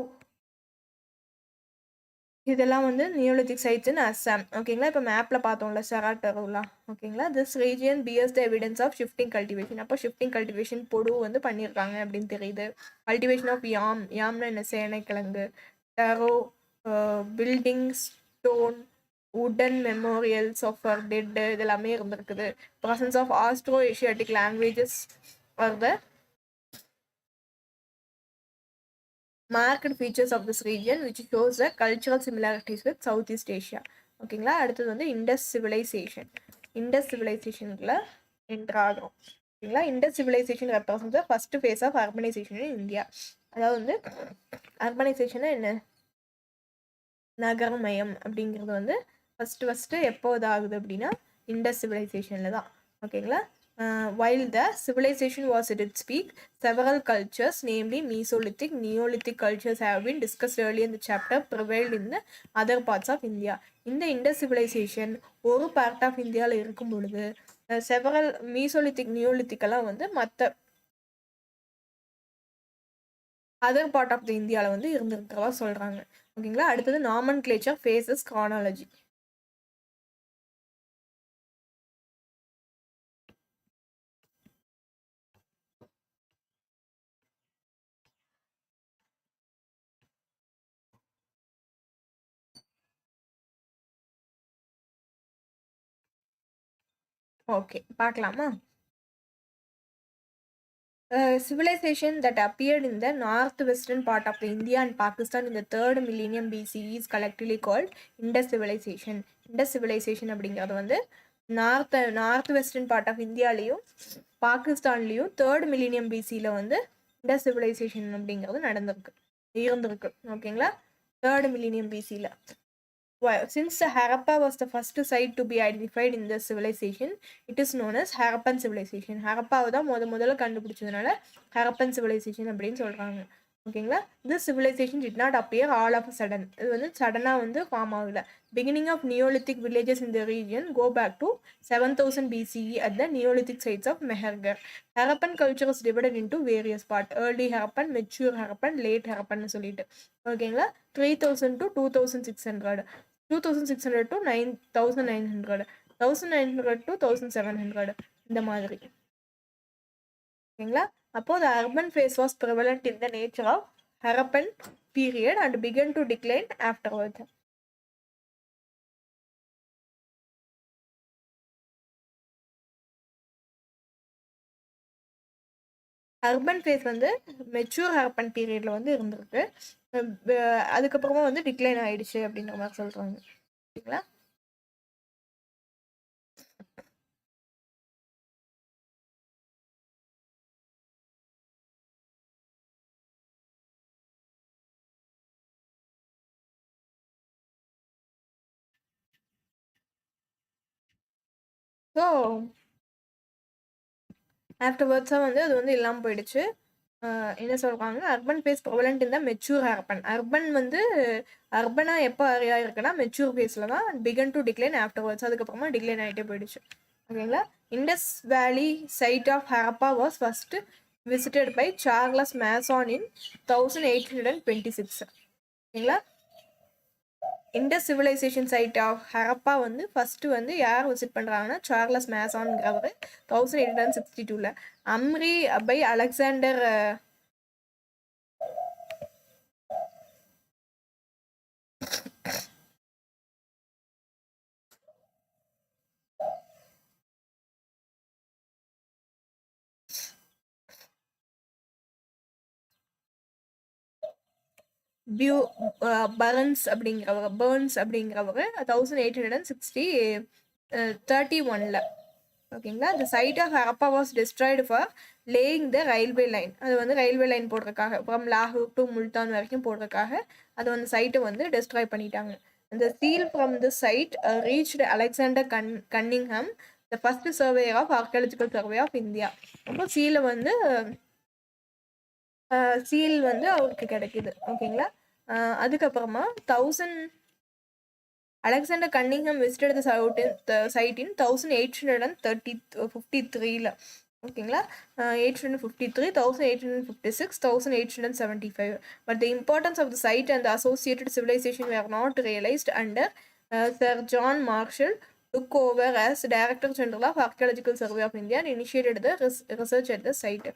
இதெல்லாம் வந்து நியோலித்திக் சைட்ஸ் இன் அஸ்ஸாம். ஓகேங்களா. இப்போ மேப்பில் பார்த்தோம்ல சராட்டருலாம். ஓகேங்களா. This region bears the evidence of shifting cultivation. அப்போ ஷிஃப்டிங் கல்டிவேஷன் பொடு வந்து பண்ணியிருக்காங்க அப்படின்னு தெரியுது. கல்டிவேஷன் ஆஃப் யாம்னா என்ன, சேனைக்கிழங்கு, taro, building stone, wooden memorials of dead, இதெல்லாமே இருந்திருக்குது. Presence of Austro Asiatic languages are the marked features of this region which shows the cultural similarities with Southeast Asia. ஓகேங்களா. அடுத்தது வந்து இண்டஸ் சிவிலைசேஷனுக்குள்ள என்ட்ரு ஆகும். ஓகேங்களா. Indies civilization represents the first phase of urbanization in India. அதாவது வந்து அர்பனைசேஷனா என்ன, நகரமயம் அப்படிங்கிறது வந்து ஃபஸ்ட்டு எப்போ இதாகுது அப்படின்னா இண்டஸ் சிவிலைசேஷனில் தான். ஓகேங்களா. While the civilization was at its peak, several cultures, namely Mesolithic, Neolithic cultures have been discussed earlier in the chapter, prevailed in the other parts of India. இந்த Indus civilization ஒரு பார்ட் ஆஃப் இந்தியாவில் இருக்கும் பொழுது செவரல் மீசோலித்திக், நியோலித்திக் எல்லாம் வந்து மற்ற அதர் பார்ட் ஆஃப் த இந்தியாவில் வந்து இருந்திருக்கிறதா சொல்கிறாங்க. ஓகேங்களா. அடுத்தது நாமன்கிளேச்சர் ஃபேஸஸ் chronology. ஓகே, பார்க்கலாமா. Civilization that appeared in the northwestern part of the India and Pakistan in the 3rd millennium BCE is collectively called Indus Civilization. Indus Civilization அப்படிங்கிறது வந்து நார்த் வெஸ்டர்ன் பார்ட் ஆஃப் இந்தியாலையும் பாகிஸ்தான்லேயும் 3rd millennium BCயில் வந்து Indus Civilization அப்படிங்கிறது இருந்திருக்கு ஓகேங்களா. 3rd millennium BCயில். Since Harappa was the first site to be identified in the civilization, it is known as Harappan civilization. Harappa தான் முதல்ல கண்டுபிடிச்சதுனால Harappan civilization அப்படின்னு சொல்றாங்க. ஓகேங்களா. This civilization did not appear all of a sudden. இது வந்து சடனா வந்து ஃபார்ம் ஆகல. Beginning of Neolithic villages in the region go back to 7000 BCE at the Neolithic sites of Mehergar. Harappan culture is divided into various parts. Early Harappan, mature Harappan, late Harappan சொல்லிட்டு. ஓகேங்களா. 3000 to 2600. 2600 to 9900, 1900 to 1700 இந்த மாதிரி ஓகேங்களா. அப்போ the urban phase was prevalent in the nature of Harappan period and began to decline afterwards. Urban phase வந்து மெச்சூர் ஹரப்பன் பீரியட்ல வந்து இருந்திருக்கு. அதுக்கப்புறமா வந்து டிக்ளைன் ஆயிடுச்சு அப்படின்ற மாதிரி சொல்றாங்க. ஓகேங்களா. ஸோ ஆஃப்டர்வர்ட்ஸாக வந்து அது வந்து இல்லாமல் போயிடுச்சு. என்ன சொல்கிறாங்க, அர்பன் ஃபேஸ் ப்ரவலண்ட் இந்த மெச்சூர் ஹரப்பன். அர்பன் வந்து அர்பனாக எப்போ அறையா இருக்குன்னா மெச்சூர் ஃபேஸில் தான். பிகன் டு டிக்ளைன் ஆஃப்டர்வர்ட்ஸ், அதுக்கப்புறமா டிக்ளைன் ஆகிட்டே போயிடுச்சு. ஓகேங்களா. Indus valley site of Harappa was first visited by Charles Masson in 1826. ஓகேங்களா. Indies civilization site of Harappa வந்து ஃபஸ்ட்டு வந்து யார் விசிட் பண்ணுறாங்கன்னா சார்லஸ் மேசான்ங்கிறவர் 1862. அம்ரி பை அலெக்சாண்டர் பர்ன்ஸ் அப்படிங்கிறவர் 1831. ஓகேங்களா. The site of Harappa was destroyed for laying the railway line. அது வந்து ரயில்வே லைன் போடுறதுக்காக, ஃப்ரம் லாகூர் டு முல்தான் வரைக்கும் போடுறதுக்காக அது வந்து சைட்டை வந்து டிஸ்ட்ராய் பண்ணிட்டாங்க. அந்த seal from the site reached Alexander Cunningham, the first survey of archaeological survey of India. அப்போ சீல் வந்து அவருக்கு கிடைக்குது. ஓகேங்களா. அதுக்கப்புறமா Alexander Cunningham visited the site in 1853. ஓகேங்களா. 1853, 1856, 1875. But the importance of the site and the associated civilization were not realized under Sir John Marshall took over as Director General of Archaeological Survey of India and initiated the research at the site.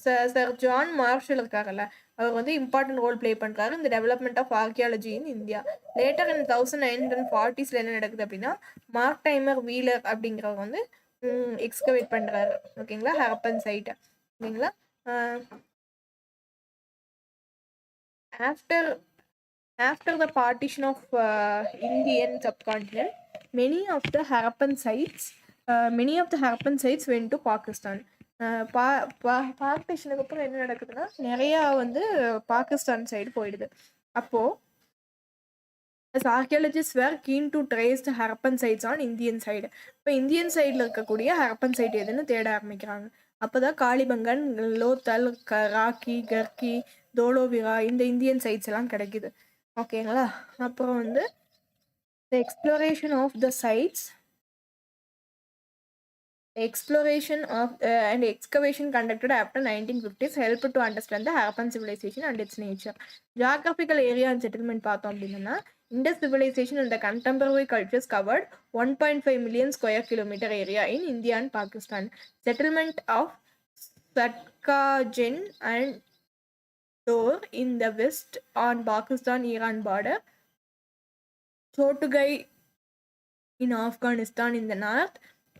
Sir John Marshall இருக்காங்கல்ல, அவர் வந்து இம்பார்ட்டன்ட் ரோல் பிளே பண்ணுறாரு இந்த development of archaeology in India. Later in 1940s என்ன நடக்குது அப்படின்னா, மார்க் டைமர் வீலர் அப்படிங்கிறவர் வந்து எக்ஸ்கவேட் பண்ணுறாரு. ஓகேங்களா. ஹரப்பன் சைட்டை. ஓகேங்களா. After the partition of Indian subcontinent, many of the Harappan sites went to Pakistan. பார்ட்டிஷனுக்கு அப்புறம் என்ன நடக்குதுன்னா, நிறையா வந்து பாகிஸ்தான் சைடு போயிடுது. அப்போது archaeologist were keen to trace the Harappan sites on Indian side. இப்போ இந்தியன் சைடில் இருக்கக்கூடிய ஹரப்பன் சைட் எதுன்னு தேட ஆரம்பிக்கிறாங்க. அப்போ தான் காளிபங்கன், லோத்தல், ராக்கி, கர்கி, தோலோவிரா இந்த இந்தியன் சைட்ஸ் எல்லாம் கிடைக்குது. ஓகேங்களா. அப்புறம் வந்து the exploration of the sites and excavation conducted after 1950s helped to understand the Harappan civilization and its nature. Geographical area and settlement பார்த்தோம் அப்படின்னா, Indus civilization and the contemporary cultures covered 1.5 million square kilometer area in India and Pakistan. Settlement of Satkajen and Dor in the west on Pakistan-Iran border, Chotugai in Afghanistan in the north,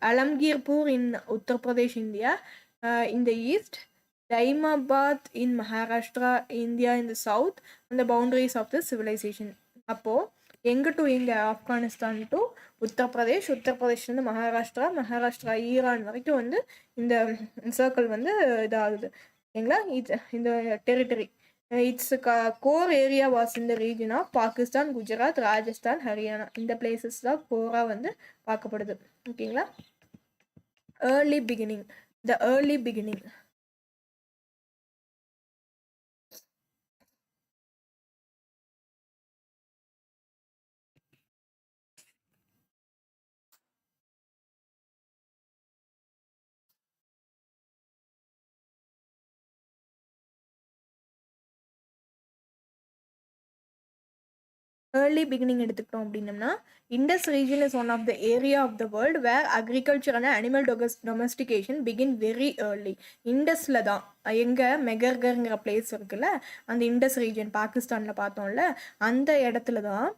Alamgirpur in Uttar Pradesh, India in the east, Daimabad in Maharashtra, India in the south, and the boundaries of the civilization. அப்போ எங்க டு எங்க ஆப்கானிஸ்தான் டு உத்தரப்பிரதேஷ், உத்தரப்பிரதேஷ்லேருந்து மகாராஷ்டிரா, மகாராஷ்டிரா ஈரான் வரைக்கும் வந்து இந்த சர்க்கிள் வந்து இதாகுது ஓகேங்களா. இது இந்த territory it's core area was இந்த ரீஜன் ஆஃப் பாகிஸ்தான், குஜராத், ராஜஸ்தான், ஹரியானா. இந்த பிளேசஸ் தான் கோராக வந்து பார்க்கப்படுது ஓகேங்களா. Early beginning, the early beginning. Early beginning எடுத்துக்கிட்டோம் அப்படின்னம்னா, Indus region is one of the area of the world where agriculture and animal domestication begin very early. இண்டஸில் தான் எங்கே மெகர்கருங்கிற பிளேஸ் இருக்குல்ல, அந்த இண்டஸ் ரீஜன் பாகிஸ்தானில் பார்த்தோம்ல, அந்த இடத்துல தான்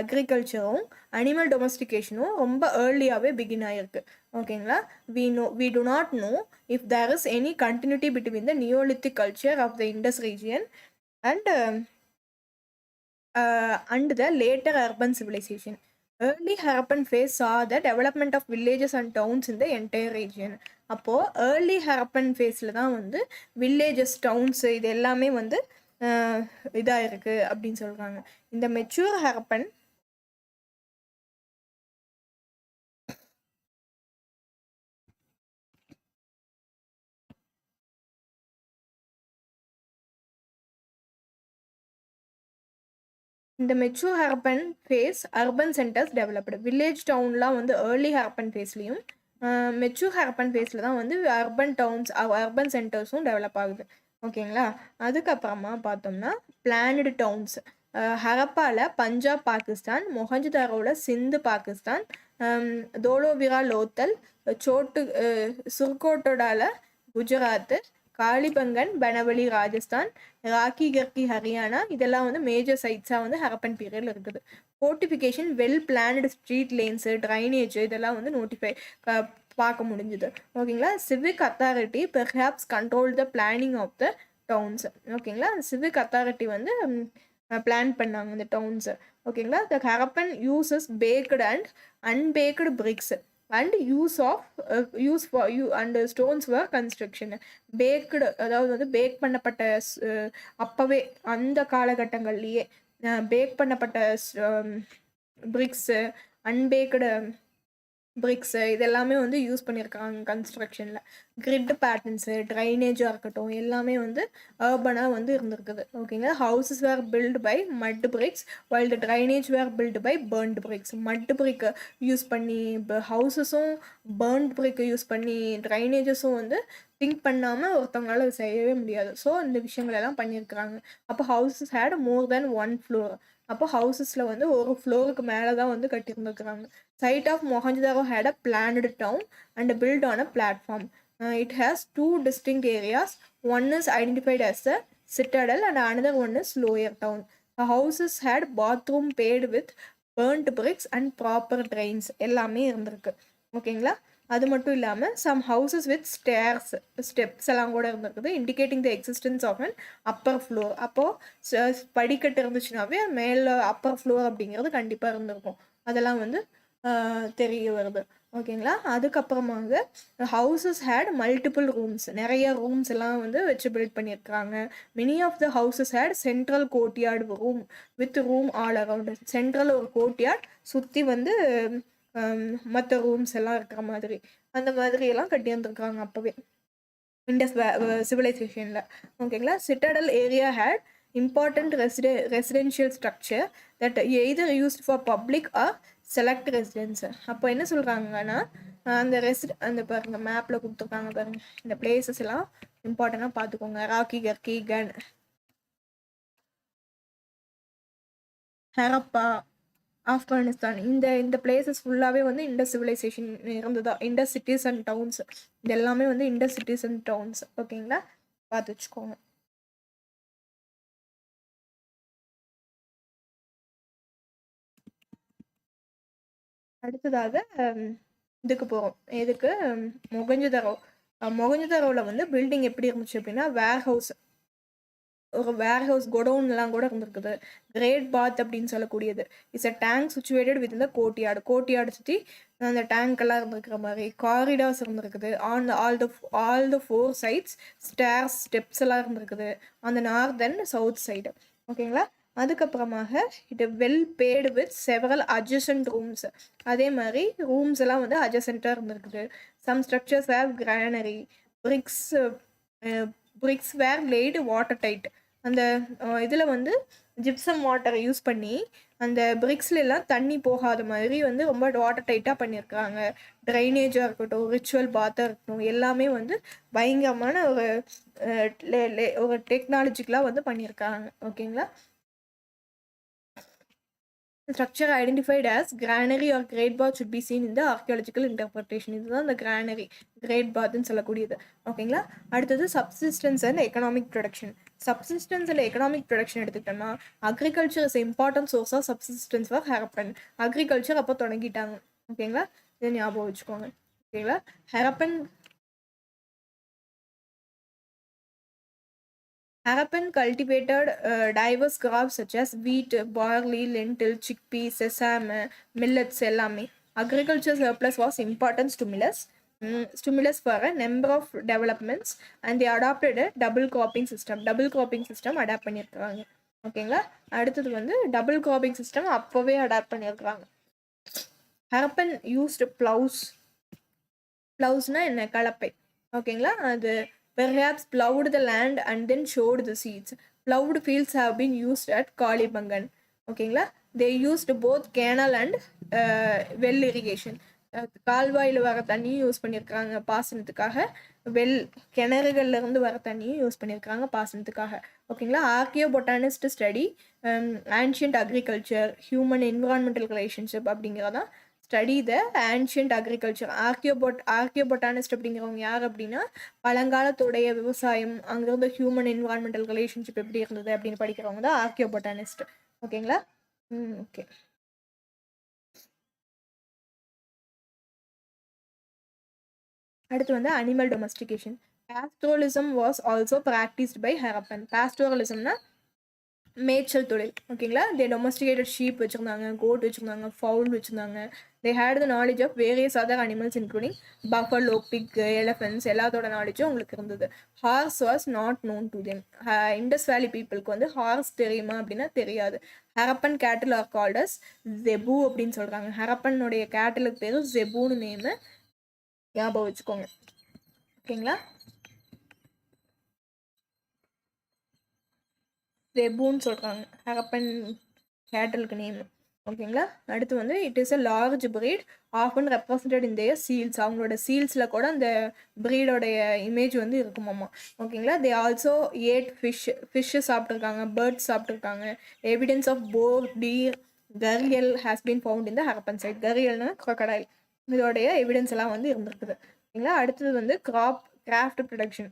அக்ரிகல்ச்சரும் அனிமல் டொமஸ்டிகேஷனும் ரொம்ப ஏர்லியாகவே பிகின் ஆகிருக்கு ஓகேங்களா. We do not know if there is any continuity between the neolithic culture of the Indus region and the later urban civilization. Early Harappan phase saw the development of villages and towns in the entire region. அப்போ early Harappan phaseல தான் வந்து villages, towns இது எல்லாமே வந்து இதாக இருக்கு அப்படின்னு சொல்றாங்க. இந்த மெச்சூர் ஹரப்பன் இந்த mature Harappan phase urban centres developed. Village டவுன்லாம் வந்து ஏர்லி ஹரப்பன் ஃபேஸ்லேயும், மெச்சூர் ஹரப்பன் ஃபேஸில் தான் வந்து அர்பன் டவுன்ஸ், அர்பன் சென்டர்ஸும் டெவலப் ஆகுது ஓகேங்களா. அதுக்கப்புறமா பார்த்தோம்னா பிளானடு டவுன்ஸ். ஹரப்பாவில் பஞ்சாப் பாகிஸ்தான், மொஹஞ்சதாரோவில் சிந்து பாகிஸ்தான், தோலோவிரா லோத்தல், சுர்கோட்டோடால குஜராத்து, காளிபங்கன் பனவலி ராஜஸ்தான், ராக்கி கர்கி ஹரியானா, இதெல்லாம் வந்து மேஜர் சைட்ஸாக வந்து ஹரப்பன் பீரியடில் இருக்குது. Fortification, well planned street lanes, drainage இதெல்லாம் வந்து பார்க்க முடிஞ்சுது ஓகேங்களா. Civic authority perhaps control the planning of the towns ஓகேங்களா. சிவிக் அத்தாரிட்டி வந்து பிளான் பண்ணாங்க இந்த டவுன்ஸை ஓகேங்களா. The Harappan uses baked and unbaked bricks and use for and stones for construction. Baked அதாவது வந்து பேக் பண்ணப்பட்ட அப்போவே அந்த காலகட்டங்கள்லேயே பேக் பண்ணப்பட்ட பிரிக்ஸு, அன்பேக்டு பிரிக்ஸு இதெல்லாமே வந்து யூஸ் பண்ணியிருக்காங்க கன்ஸ்ட்ரக்ஷனில். கிரிட் பேட்டர்ன்ஸு, ட்ரைனேஜாக இருக்கட்டும் எல்லாமே வந்து அர்பனாக வந்து இருந்திருக்குது ஓகேங்களா. Houses were built by mud bricks while the drainage were built by burnt bricks. Mud பிரிக்கை யூஸ் பண்ணி ஹவுசஸும் பர்ன்ட் பிரிக்கை யூஸ் பண்ணி ட்ரைனேஜஸும் வந்து திங்க் பண்ணாமல் ஒருத்தவங்களால அது செய்யவே முடியாது. ஸோ இந்த விஷயங்களெல்லாம் பண்ணியிருக்கிறாங்க. அப்போ houses had more than one floor. அப்போ ஹவுசஸில் வந்து ஒரு ஃப்ளோருக்கு மேலே தான் வந்து கட்டியிருந்துருக்குறாங்க. Site of Mohenjo-daro had a planned town and built on a platform. It has two distinct areas. One is identified as the citadel and another one is lower town. The houses had bathroom paved with burnt bricks and proper drains. எல்லாமே இருந்திருக்கு ஓகேங்களா. அது மட்டும் இல்லாமல் சம் ஹவுசஸ் வித் ஸ்டெப்ஸ் எல்லாம் கூட இருந்திருக்குது, indicating the existence of an upper floor. அப்போது படிக்கட்டு இருந்துச்சுனாவே மேலே அப்பர் ஃப்ளோர் அப்படிங்கிறது கண்டிப்பாக இருந்திருக்கும். அதெல்லாம் வந்து தெரிய வருது ஓகேங்களா. அதுக்கப்புறமாக ஹவுசஸ் ஹேட் மல்டிபிள் ரூம்ஸ், நிறைய ரூம்ஸ் எல்லாம் வந்து வச்சு பில்ட் பண்ணியிருக்காங்க. Many of the houses had central courtyard room with room all around. சென்ட்ரல் ஒரு கோர்ட்யார்ட் சுற்றி வந்து மற்ற ரூம்ஸ் எல்லாம் இருக்கிற மாதிரி அந்த மாதிரி எல்லாம் கட்டி வந்துருக்காங்க அப்போவே இண்டஸ் சிவிலைசேஷனில் ஓகேங்களா. Citadel area had important residential structure that either used for public or select residence. அப்போ என்ன சொல்கிறாங்கன்னா அந்த பாருங்க மேப்பில் கொடுத்துருக்காங்க பாருங்க, இந்த பிளேசஸ் எல்லாம் இம்பார்ட்டண்ட்டாக பார்த்துக்கோங்க. ராக்கி கர்கி, ஹரப்பா, ஆப்கானிஸ்தான், இந்த பிளேசஸ் ஃபுல்லாகவே வந்து இண்டஸ் சிவிலைசேஷன் இருந்ததா. இண்டஸ் சிட்டிஸ் அண்ட் டவுன்ஸ் இது எல்லாமே வந்து இண்டஸ் சிட்டிஸ் அண்ட் டவுன்ஸ் ஓகேங்களா, பார்த்து வச்சுக்கோங்க. அடுத்ததாக இதுக்கு போகிறோம். எதுக்கு? மொஹஞ்சதாரோ மொஹஞ்சதாரோவில் வந்து பில்டிங் எப்படி இருந்துச்சு அப்படின்னா ஒரு வேர்ஹவுஸ் குடோன்லாம் கூட இருந்திருக்குது. கிரேட் பாத் அப்படின்னு சொல்லக்கூடியது it's a tank situated with இந்த கோர்ட்யார்டு சுற்றி அந்த டேங்க் எல்லாம் இருந்திருக்கிற மாதிரி காரிடார்ஸ் இருந்திருக்குது. ஆல் த 4 சைட்ஸ் ஸ்டெப்ஸ் எல்லாம் இருந்திருக்குது அந்த நார்த் அண்ட் சவுத் சைடு. ஓகேங்களா. அதுக்கப்புறமாக it well paved with several adjacent rooms. அதே மாதிரி ரூம்ஸ் எல்லாம் வந்து அட்ஜசன்ட்டாக இருந்திருக்குது. Some structures have granary. Bricks were laid water tight. அந்த இதில் வந்து ஜிப்சம் வாட்டரை யூஸ் பண்ணி அந்த பிரிக்ஸ்லாம் தண்ணி போகாத மாதிரி வந்து ரொம்ப வாட்டர் டைட்டாக பண்ணியிருக்காங்க. ட்ரைனேஜாக இருக்கட்டும், ரிச்சுவல் பாத்தாக இருக்கட்டும், எல்லாமே வந்து பயங்கரமான ஒரு டெக்னாலஜிக்கலாக வந்து பண்ணியிருக்காங்க. ஓகேங்களா. Structure identified as granary or great bath should be seen in the archaeological interpretation. இதுதான் இந்த granary, great bathன்னு சொல்லக்கூடியது. ஓகேங்களா. அடுத்தது subsistence and economic production. Subsistence and economic production எடுத்துக்கிட்டோம்னா agriculture is an important source of subsistence for Harappan. agriculture அப்போ தொடங்கிட்டாங்க. ஓகேங்களா. இதை ஞாபகம் வச்சுக்கோங்க. ஓகேங்களா. Harappan cultivated diverse crops such as wheat, barley, lentil, chickpea, sesame, millets எல்லாமே. Agriculture surplus was important stimulus for a number of developments and they adopted a double cropping system adapt பண்ணியிருக்காங்க. ஓகேங்களா. அடுத்தது வந்து டபுள் கிராப்பிங் சிஸ்டம் அப்போவே அடாப்ட் பண்ணியிருக்காங்க. Harappan used பிளவுஸ்னா என்ன, கலப்பை. ஓகேங்களா. அது perhaps plowed the land and then showed the seeds. Plowed fields have been used at Kalibangan. ஓகேங்களா. they used both canal and well irrigation. கால்வாயில் வர தண்ணியும் யூஸ் பண்ணியிருக்காங்க பாசனத்துக்காக, கிணறுகள்ல இருந்து வர தண்ணியும் யூஸ் பண்ணியிருக்காங்க பாசனத்துக்காக. ஓகேங்களா. Archaeobotanist study ancient agriculture, human environmental relationship அப்படிங்கிறதான் study the ancient agriculture. Archaeobotanist அப்படிங்கிறவங்க யார் அப்படின்னா பழங்காலத்துடைய விவசாயம், அங்கிருந்து ஹியூமன் என்விரான்மெண்டல் ரிலேஷன்ஷிப் எப்படி இருந்தது அப்படின்னு படிக்கிறவங்க தான் ஆர்கியோபொட்டானிஸ்ட். ஓகேங்களா. ஓகே. அடுத்து வந்து animal domestication. Pastoralism was also practised by Harappan. பாஸ்டோரலிசம்னா மேய்ச்சல் தொழில். ஓகேங்களா. தே டொமஸ்டிகேட்டட் ஷீப் வச்சுருந்தாங்க, கோட் வச்சுருந்தாங்க, ஃபவுல் வச்சுருந்தாங்க. They had the knowledge of various other animals including buffalo, pig, elephants எல்லாத்தோட நாலேஜும் உங்களுக்கு இருந்தது. Horse was not known to them. Indus valley பீப்புளுக்கு வந்து ஹார்ஸ் தெரியுமா அப்படின்னா தெரியாது. ஹரப்பன் கேட்டில் ஆர் கால்ட் அஸ் ஜெபு அப்படின்னு சொல்கிறாங்க. ஹரப்பனுடைய கேட்டிலுக்கு பேர் ஜெபுன்னு நேமு, ஞாபகம் வச்சுக்கோங்க. ஓகேங்களா. ஜெபுன்னு சொல்கிறாங்க ஹரப்பன் கேட்டலுக்கு நேம். ஓகேங்களா. அடுத்து வந்து it is a large breed often represented in their seals. அவங்களோட சீல்ஸில் கூட அந்த ப்ரீடோடைய இமேஜ் வந்து இருக்குமாம்மா. ஓகேங்களா. தே ஆல்சோ ஏட் ஃபிஷ்ஷு சாப்பிட்ருக்காங்க, பேர்ட்ஸ் சாப்பிட்ருக்காங்க. Evidence of boar, deer, gharial has been found in the Harappan site. கரியல்னா crocodile. இதோடைய எவிடன்ஸ் எல்லாம் வந்து இருந்திருக்குது. ஓகேங்களா. அடுத்தது வந்து கிராஃப்ட் ப்ரொடக்ஷன்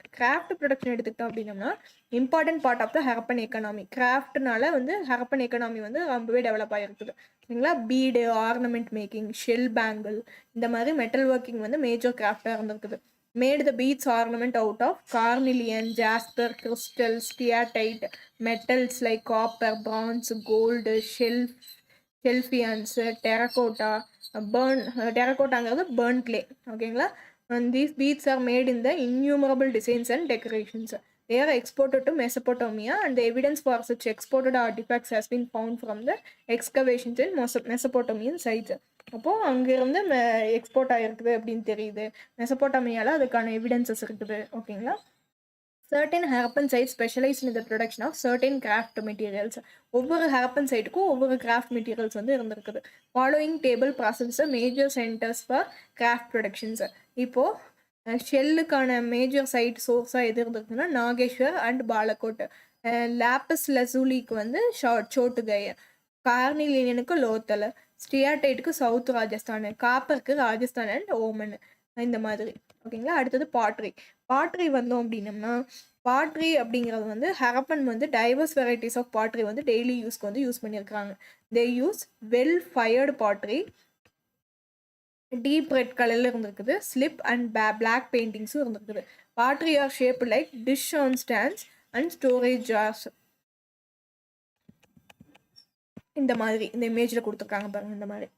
எடுத்துக்கிட்டோம் அப்படின்னம்னா important part of the Harappan economy. கிராஃப்ட்னால வந்து ஹரப்பன் எக்கனாமி வந்து ரொம்பவே டெவலப் ஆகிருக்குது. ஓகேங்களா. Bead, ornament making, shell bangle, இந்த மாதிரி மெட்டல் ஒர்க்கிங் வந்து மேஜர் கிராஃப்டாக இருந்திருக்குது. Made the beads ornament out of carnelian, jasper, crystal, steatite, metals like copper, bronze, gold, shell faience, டெரக்கோட்டாங்கிறது பர்ன் கிளே. ஓகேங்களா. And these beads are made in the innumerable designs and decorations. They are exported to Mesopotamia and the evidence for such exported artifacts has been found from the excavations in Mesopotamian sites. அப்போ அங்கிருந்து எக்ஸ்போர்ட் ஆகிருக்குது அப்படின்னு தெரியுது. மெசப்போட்டாமியாவில் அதுக்கான எவிடன்சஸ் இருக்குது. ஓகேங்களா. certain Harappan sites specialized in the production of certain craft materials. ஒவ்வொரு Harappan சைட்டுக்கும் ஒவ்வொரு கிராஃப்ட் மெட்டீரியல்ஸ் வந்து இருந்திருக்குது. Following table process major centres for craft productions. இப்போது ஷெல்லுக்கான மேஜர் சைட் சோர்ஸாக எது இருந்திருக்குன்னா நாகேஸ்வர் அண்ட் பாலக்கோட். லாப்பஸ் லசூலிக்கு வந்து சோட்டுகை, கார்னிலியனுக்கு லோத்தல், ஸ்டியாடைட்டுக்கு சவுத் ராஜஸ்தான், காப்பருக்கு ராஜஸ்தான் அண்ட் ஓமன், இந்த மாதிரி. ஓகேங்களா. அடுத்தது பாட்ரி வந்தோம் அப்படின்னம்னா பாட்ரி அப்படிங்கிறது வந்து ஹரப்பன் வந்து டைவர்ஸ் வெரைட்டிஸ் ஆஃப் பாட்ரி வந்து டெய்லி யூஸ்க்கு வந்து யூஸ் பண்ணியிருக்காங்க. They use well fired pottery deep red கலரில் இருந்திருக்குது. ஸ்லிப் அண்ட் பிளாக் பெயிண்டிங்ஸும் இருந்திருக்குது. Pottery are shape like dish on stands and storage jars. இந்த மாதிரி இந்த இமேஜில் கொடுத்துருக்காங்க பாருங்க. இந்த மாதிரி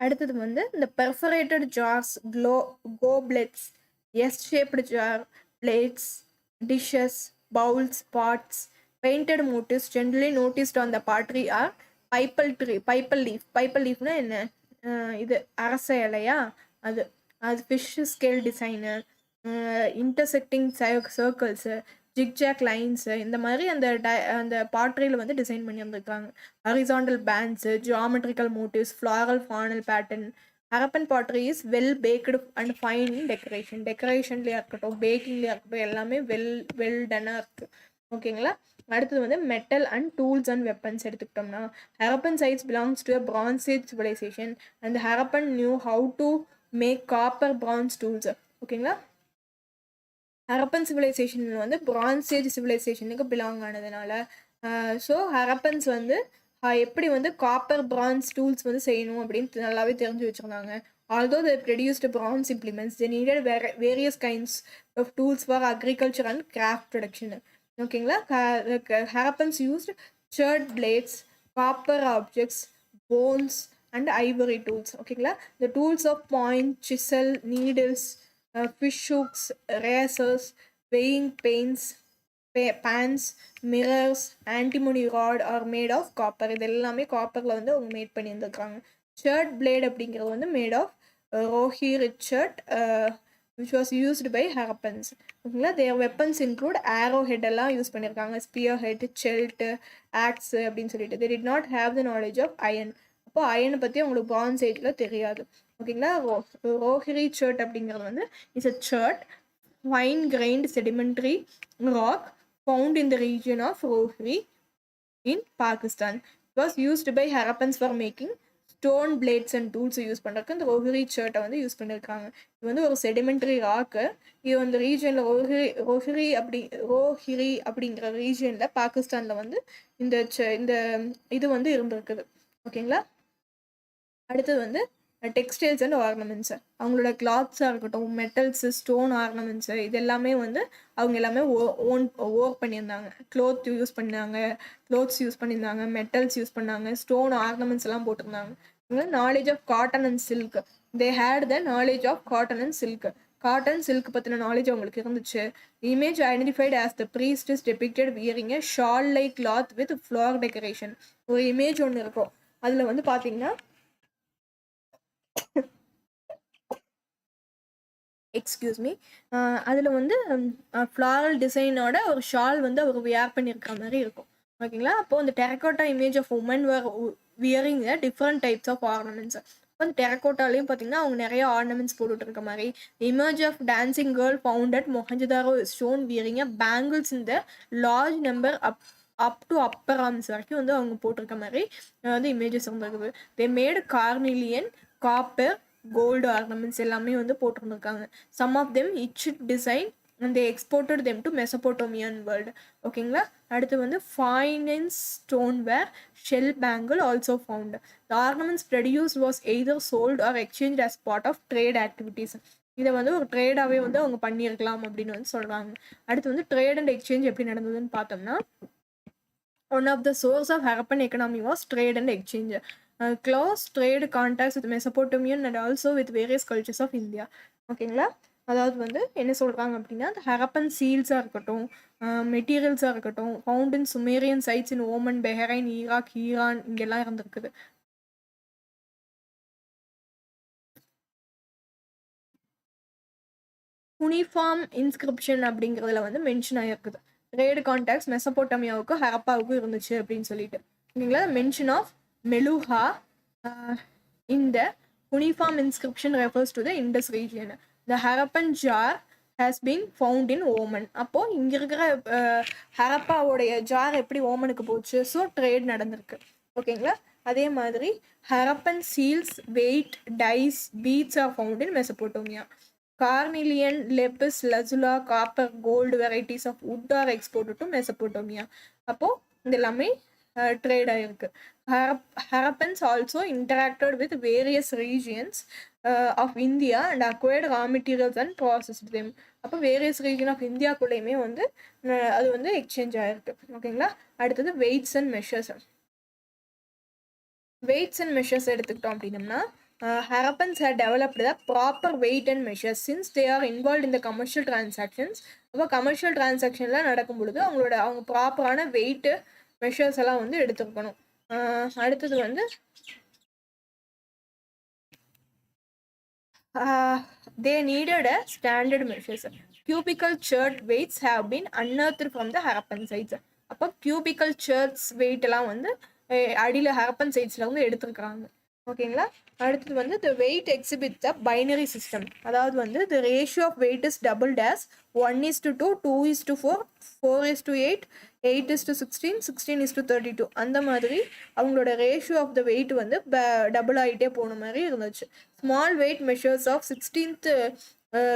அடுத்தது வந்து இந்த perforated jars, goblets, S shaped jar, plates, dishes, bowls, pots, painted motifs generally noticed on the pottery are pipal leafனா என்ன, இது அரச இலையா, அது fish scale designer, intersecting circles, zigzag lines, இந்த மாதிரி அந்த பாட்ரியில் வந்து டிசைன் பண்ணி வந்திருக்காங்க. Horizontal bands, geometrical motifs, floral faunal pattern. Harappan pottery is well baked and fine in டெக்கரேஷன்லேயே இருக்கட்டும், பேக்கிங்லேயே இருக்கட்டும், எல்லாமே வெல் டன்னாக இருக்குது. ஓகேங்களா. அடுத்தது வந்து metal and tools and weapons எடுத்துக்கிட்டோம்னா, Harappan sites belongs to a bronze age civilization and Harappan knew how to make copper bronze tools. ஓகேங்களா. ஹரப்பன் சிவிலைசேஷன் வந்து பிரான்ஸ் ஏஜ் சிவிலைசேஷனுக்கு பிலாங் ஆனதுனால ஸோ ஹரப்பன்ஸ் வந்து எப்படி வந்து காப்பர் பிரான்ஸ் டூல்ஸ் வந்து செய்யணும் அப்படின்னு நல்லாவே தெரிஞ்சு வச்சுருந்தாங்க. although they produced bronze implements, they needed various kinds of tools for agriculture and craft production. ஓகேங்களா. Harappans used church blades, copper objects, bones and ivory tools. ஓகேங்களா. the tools of point, chisel, needles, fish hooks, razors, weighing pans, mirrors, antimony rod are made of copper. இது எல்லாமே காப்பரில் வந்து அவங்க மேட் பண்ணி இருந்திருக்காங்க. ஷர்ட் பிளேட் அப்படிங்கிறது வந்து made of Rohri chert which was used by Harappans. ஓகேங்களா. their weapons include arrow head எல்லாம் யூஸ் பண்ணியிருக்காங்க, spear head, chelt, axe அப்படின்னு சொல்லிட்டு. they did not have the knowledge of iron. அப்போ அயனை பற்றி அவங்களுக்கு பிரான்ஸ் ஏஜில் தெரியாது. ஓகேங்களா. ரோஹிரி சர்ட் அப்படிங்கிறது வந்து is a shirt fine grained sedimentary rock found in the region of Rohri in Pakistan. It was used by Harappans for making stone blades and tools use பண்ணுறதுக்கு இந்த ரோஹிரி சர்ட்டை வந்து யூஸ் பண்ணியிருக்காங்க. இது வந்து ஒரு செடிமெண்ட்ரி ராக்கு. இது வந்து ரீஜனில் ரோஹிரி அப்படிங்கிற ரீஜனில் பாகிஸ்தானில் வந்து இந்த இது வந்து இருந்திருக்குது. ஓகேங்களா. அடுத்தது வந்து டெக்ஸ்டைல்ஸ் அண்ட் ஆர்னமெண்ட்ஸு, அவங்களோட கிளாத்ஸாக இருக்கட்டும், மெட்டல்ஸு, ஸ்டோன் ஆர்னமெண்ட்ஸு, இது எல்லாமே வந்து அவங்க எல்லாமே ஒர்க் பண்ணியிருந்தாங்க. க்ளோத்ஸ் யூஸ் பண்ணியிருந்தாங்க, மெட்டல்ஸ் யூஸ் பண்ணாங்க, ஸ்டோன் ஆர்னமெண்ட்ஸ் எல்லாம் போட்டிருந்தாங்க. Knowledge of cotton and silk, they had the knowledge of cotton and silk. Cotton silk பற்றின நாலேஜ் அவங்களுக்கு இருந்துச்சு. Image identified as the priest is depicted wearing a shawl like cloth with flower decoration. ஒரு இமேஜ் ஒன்று இருக்கும், அதில் வந்து பார்த்தீங்கன்னா அதில் வந்து ஃப்ளாரல் டிசைனோட ஒரு ஷால் வந்து அவர் வியர் பண்ணியிருக்க மாதிரி இருக்கும். ஓகேங்களா. அப்போது அந்த terracotta image of woman wearing different types of ornaments. இப்போ அந்த டெரக்கோட்டாலையும் பார்த்தீங்கன்னா அவங்க நிறைய ஆர்னமெண்ட்ஸ் போட்டுட்டு இருக்க மாதிரி. Image of dancing girl found at Mohenjodaro is shown wearing bangles இந்த large number up to upper arms வரைக்கும் வந்து அவங்க போட்டிருக்க மாதிரி வந்து இமேஜஸ் வந்துருக்குது. They made carnelian, copper, gold ornaments எல்லாமே வந்து போட்டிருந்துருக்காங்க. Some of them etch design and they exported them to Mesopotamian world. ஓகேங்களா. அடுத்து வந்து finance stoneware, shell bangle also found. The ornaments produced was either sold or exchanged as part of trade activities. இதை வந்து ஒரு ட்ரேடாகவே வந்து அவங்க பண்ணியிருக்கலாம் அப்படின்னு வந்து சொல்கிறாங்க. அடுத்து வந்து ட்ரேட் அண்ட் எக்ஸ்சேஞ்ச் எப்படி நடந்ததுன்னு பார்த்தோம்னா, one of the source of Harappan economy was trade and exchange. Close trade contacts with Mesopotamian and also with various cultures of India. ஓகேங்களா. அதாவது வந்து என்ன சொல்கிறாங்க அப்படின்னா, அந்த ஹரப்பன் சீல்ஸாக இருக்கட்டும், மெட்டீரியல்ஸாக இருக்கட்டும், found in Sumerian sites in Oman, Bahrain, Iraq, Iran இங்கெல்லாம் இருந்திருக்குது. யூனிஃபார்ம் இன்ஸ்கிரிப்ஷன் அப்படிங்கிறதுல வந்து மென்ஷன் ஆகிருக்குது. ட்ரேடு கான்டாக்ட்ஸ் மெசபோட்டமியாவுக்கும் ஹரப்பாவுக்கும் இருந்துச்சு அப்படின்னு சொல்லிட்டு. ஓகேங்களா. மென்ஷன் ஆஃப் மெலுஹா இந்த uniform inscription refers to the Indus region. The Harappan jar has been found in Oman. அப்போது இங்கே இருக்கிற ஹரப்பாவோடைய ஜார் எப்படி ஓமனுக்கு போச்சு? ஸோ ட்ரேட் நடந்திருக்கு. ஓகேங்களா. அதே மாதிரி Harappan seals, weight, dice, beads are found in Mesopotamia. carnelian, lapis lazuli, copper, gold varieties of wood are exported to Mesopotamia. அப்போ இந்த எல்லாமே ட்ரேட் ஆயிருக்கு. Harappans also interacted with various regions of India and acquired raw materials and processed them. அப்போ வேரியஸ் ரீஜன் ஆஃப் இந்தியாக்குள்ளேயுமே வந்து அது வந்து எக்ஸ்சேஞ்ச் ஆயிருக்கு. ஓகேங்களா. அடுத்தது weights and measures. Weights and measures எடுத்துக்கிட்டோம் அப்படின்னம்னா Harappans had developed the proper weight and measures since they are involved in the commercial transactions. அப்போ கமர்ஷியல் டிரான்சாக்ஷன்லாம் நடக்கும் பொழுது அவங்க ப்ராப்பரான வெயிட்டு மெஷர்ஸ் எல்லாம் வந்து எடுத்துக்கணும். அடுத்தது வந்து they needed a standard measures. Cubical chert weights have been unearthed from the Harappan sites. அப்போ cubical cherts weight எல்லாம் வந்து அடியில் Harappan sites-ல வந்து எடுத்துருக்குறாங்க. ஓகேங்களா. அடுத்தது வந்து the weight exhibits the binary system. அதாவது வந்து the ratio of weight is doubled as 1:2, 2:4, 4:8, 8:16, 16:32. அந்த மாதிரி அவங்களோட ரேஷியோ ஆஃப் த வெயிட் வந்து டபுள் ஆகிட்டே போன மாதிரி இருந்துச்சு. Small weight measures of 16th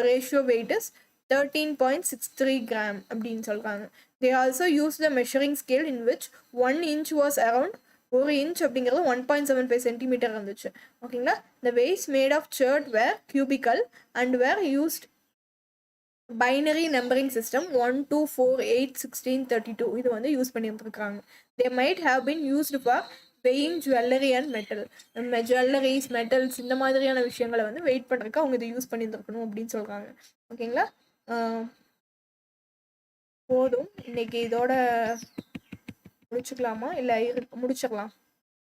ratio weight is 13.63 gram அப்படின்னு சொல்கிறாங்க. They also used the measuring scale in which 1 inch was around 1 inch அப்படிங்கிறது 1.75 சென்டிமீட்டர் இருந்துச்சு. ஓகேங்களா. The weights made of chert were cubical and were used binary numbering system 1, 2, 4, 8, 16, 32 இது வந்து use பண்ணியிருந்துருக்காங்க. They might have been used for weighing jewelry and metal. Jewelleries metals இந்த மாதிரியான விஷயங்களை வந்து வெயிட் பண்ணுறதுக்கு அவங்க இதை யூஸ் பண்ணியிருந்துருக்கணும் அப்படின்னு சொல்கிறாங்க. ஓகேங்களா. போதும், இன்னைக்கு இதோட முடிச்சுக்கலாமா இல்லை முடிச்சிடலாம்.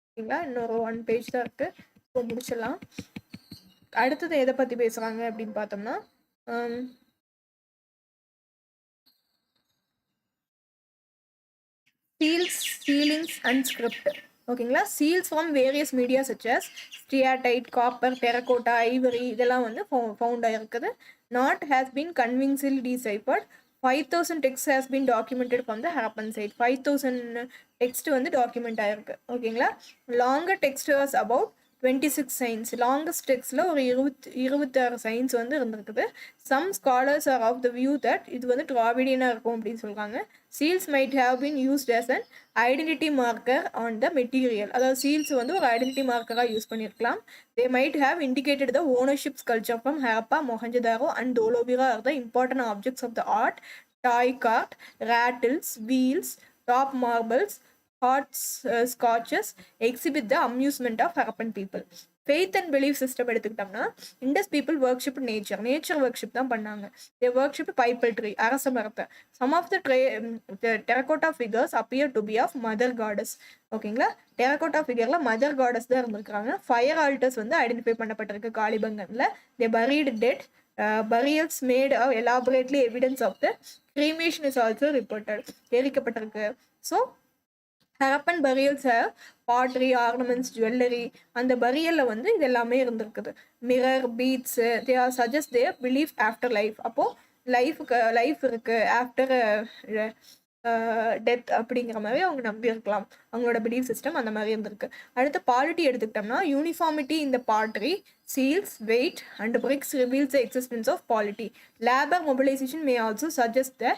ஓகேங்களா. இன்னொரு 1 பேஜ் தான் இருக்குது. ஸோ முடிச்சிடலாம். அடுத்தது எதை பற்றி பேசுகிறாங்க அப்படின்னு பார்த்தோம்னா seals, sealings and script. ஓகேங்களா. Seals from various media such as steatite, copper, terracotta, ivory இதெல்லாம் வந்து ஃபவுண்ட் ஆகிருக்குது. Not has been convincingly deciphered. 5,000 text has been documented from the Harappan side. 5,000 text வந்து டாக்குமெண்ட் ஆகிருக்கு. ஓகேங்களா. Longer text was about 26 signs. Longest டெக்ஸ்டில் ஒரு 26 சைன்ஸ் வந்து இருந்திருக்குது. Some scholars are of the view that இது வந்து ட்ராவிடியனாக இருக்கும் அப்படின்னு சொல்கிறாங்க. Seals might have been used as an identity marker on the material. அதாவது சீல்ஸ் வந்து ஒரு ஐடென்டிட்டி மார்க்கராக யூஸ் பண்ணியிருக்கலாம். They might have indicated the ownership culture from Harappa, Mohenjodaro and Dholavira are the important objects of the art. Toy cart, rattles, wheels, top marbles, hot scotches exhibit the amusement of Harappan people. Faith and belief system எடுத்துக்கிட்டோம்னா Indus people worship nature worship தான் பண்ணாங்க. தே ஒர்க்ஷிப் பைப்பிள் ட்ரீ, அரச மரத்தை. Some of the terracotta figures appear to be of mother goddess. ஓகேங்களா. டெரகோட்டா ஃபிகரில் மதர் காடஸ் தான் இருந்திருக்காங்க. ஃபயர் ஆல்டர்ஸ் வந்து ஐடென்டிஃபை பண்ணப்பட்டிருக்கு காளிபங்கனில். They buried dead. Burials made elaborately evidence of the cremation is also reported. எரிக்கப்பட்டிருக்கு. So Harappan burials have pottery, ornaments, jewelry. அந்த பரியலில் வந்து இது எல்லாமே இருந்திருக்குது. Mirror, beads, they are suggest their belief after life. அப்போது லைஃப் இருக்குது ஆஃப்டர் டெத் அப்படிங்கிற மாதிரி அவங்க நம்பியிருக்கலாம். அவங்களோட பிலீஃப் சிஸ்டம் அந்த மாதிரி இருந்திருக்கு. அடுத்து பாலிட்டி எடுத்துக்கிட்டோம்னா யூனிஃபார்மிட்டி இந்த பாட்ரி, seals, weight and bricks reveals the existence of polity. Labor mobilization may also suggest the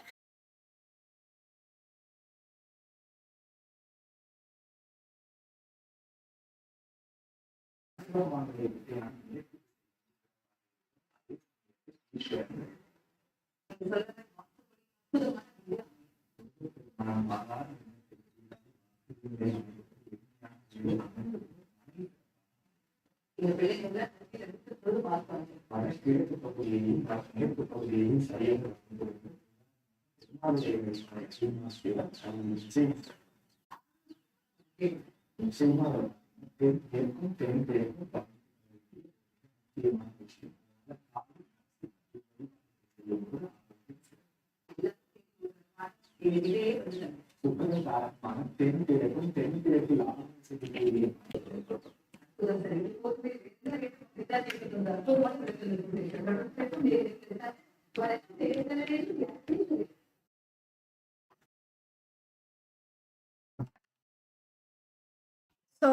so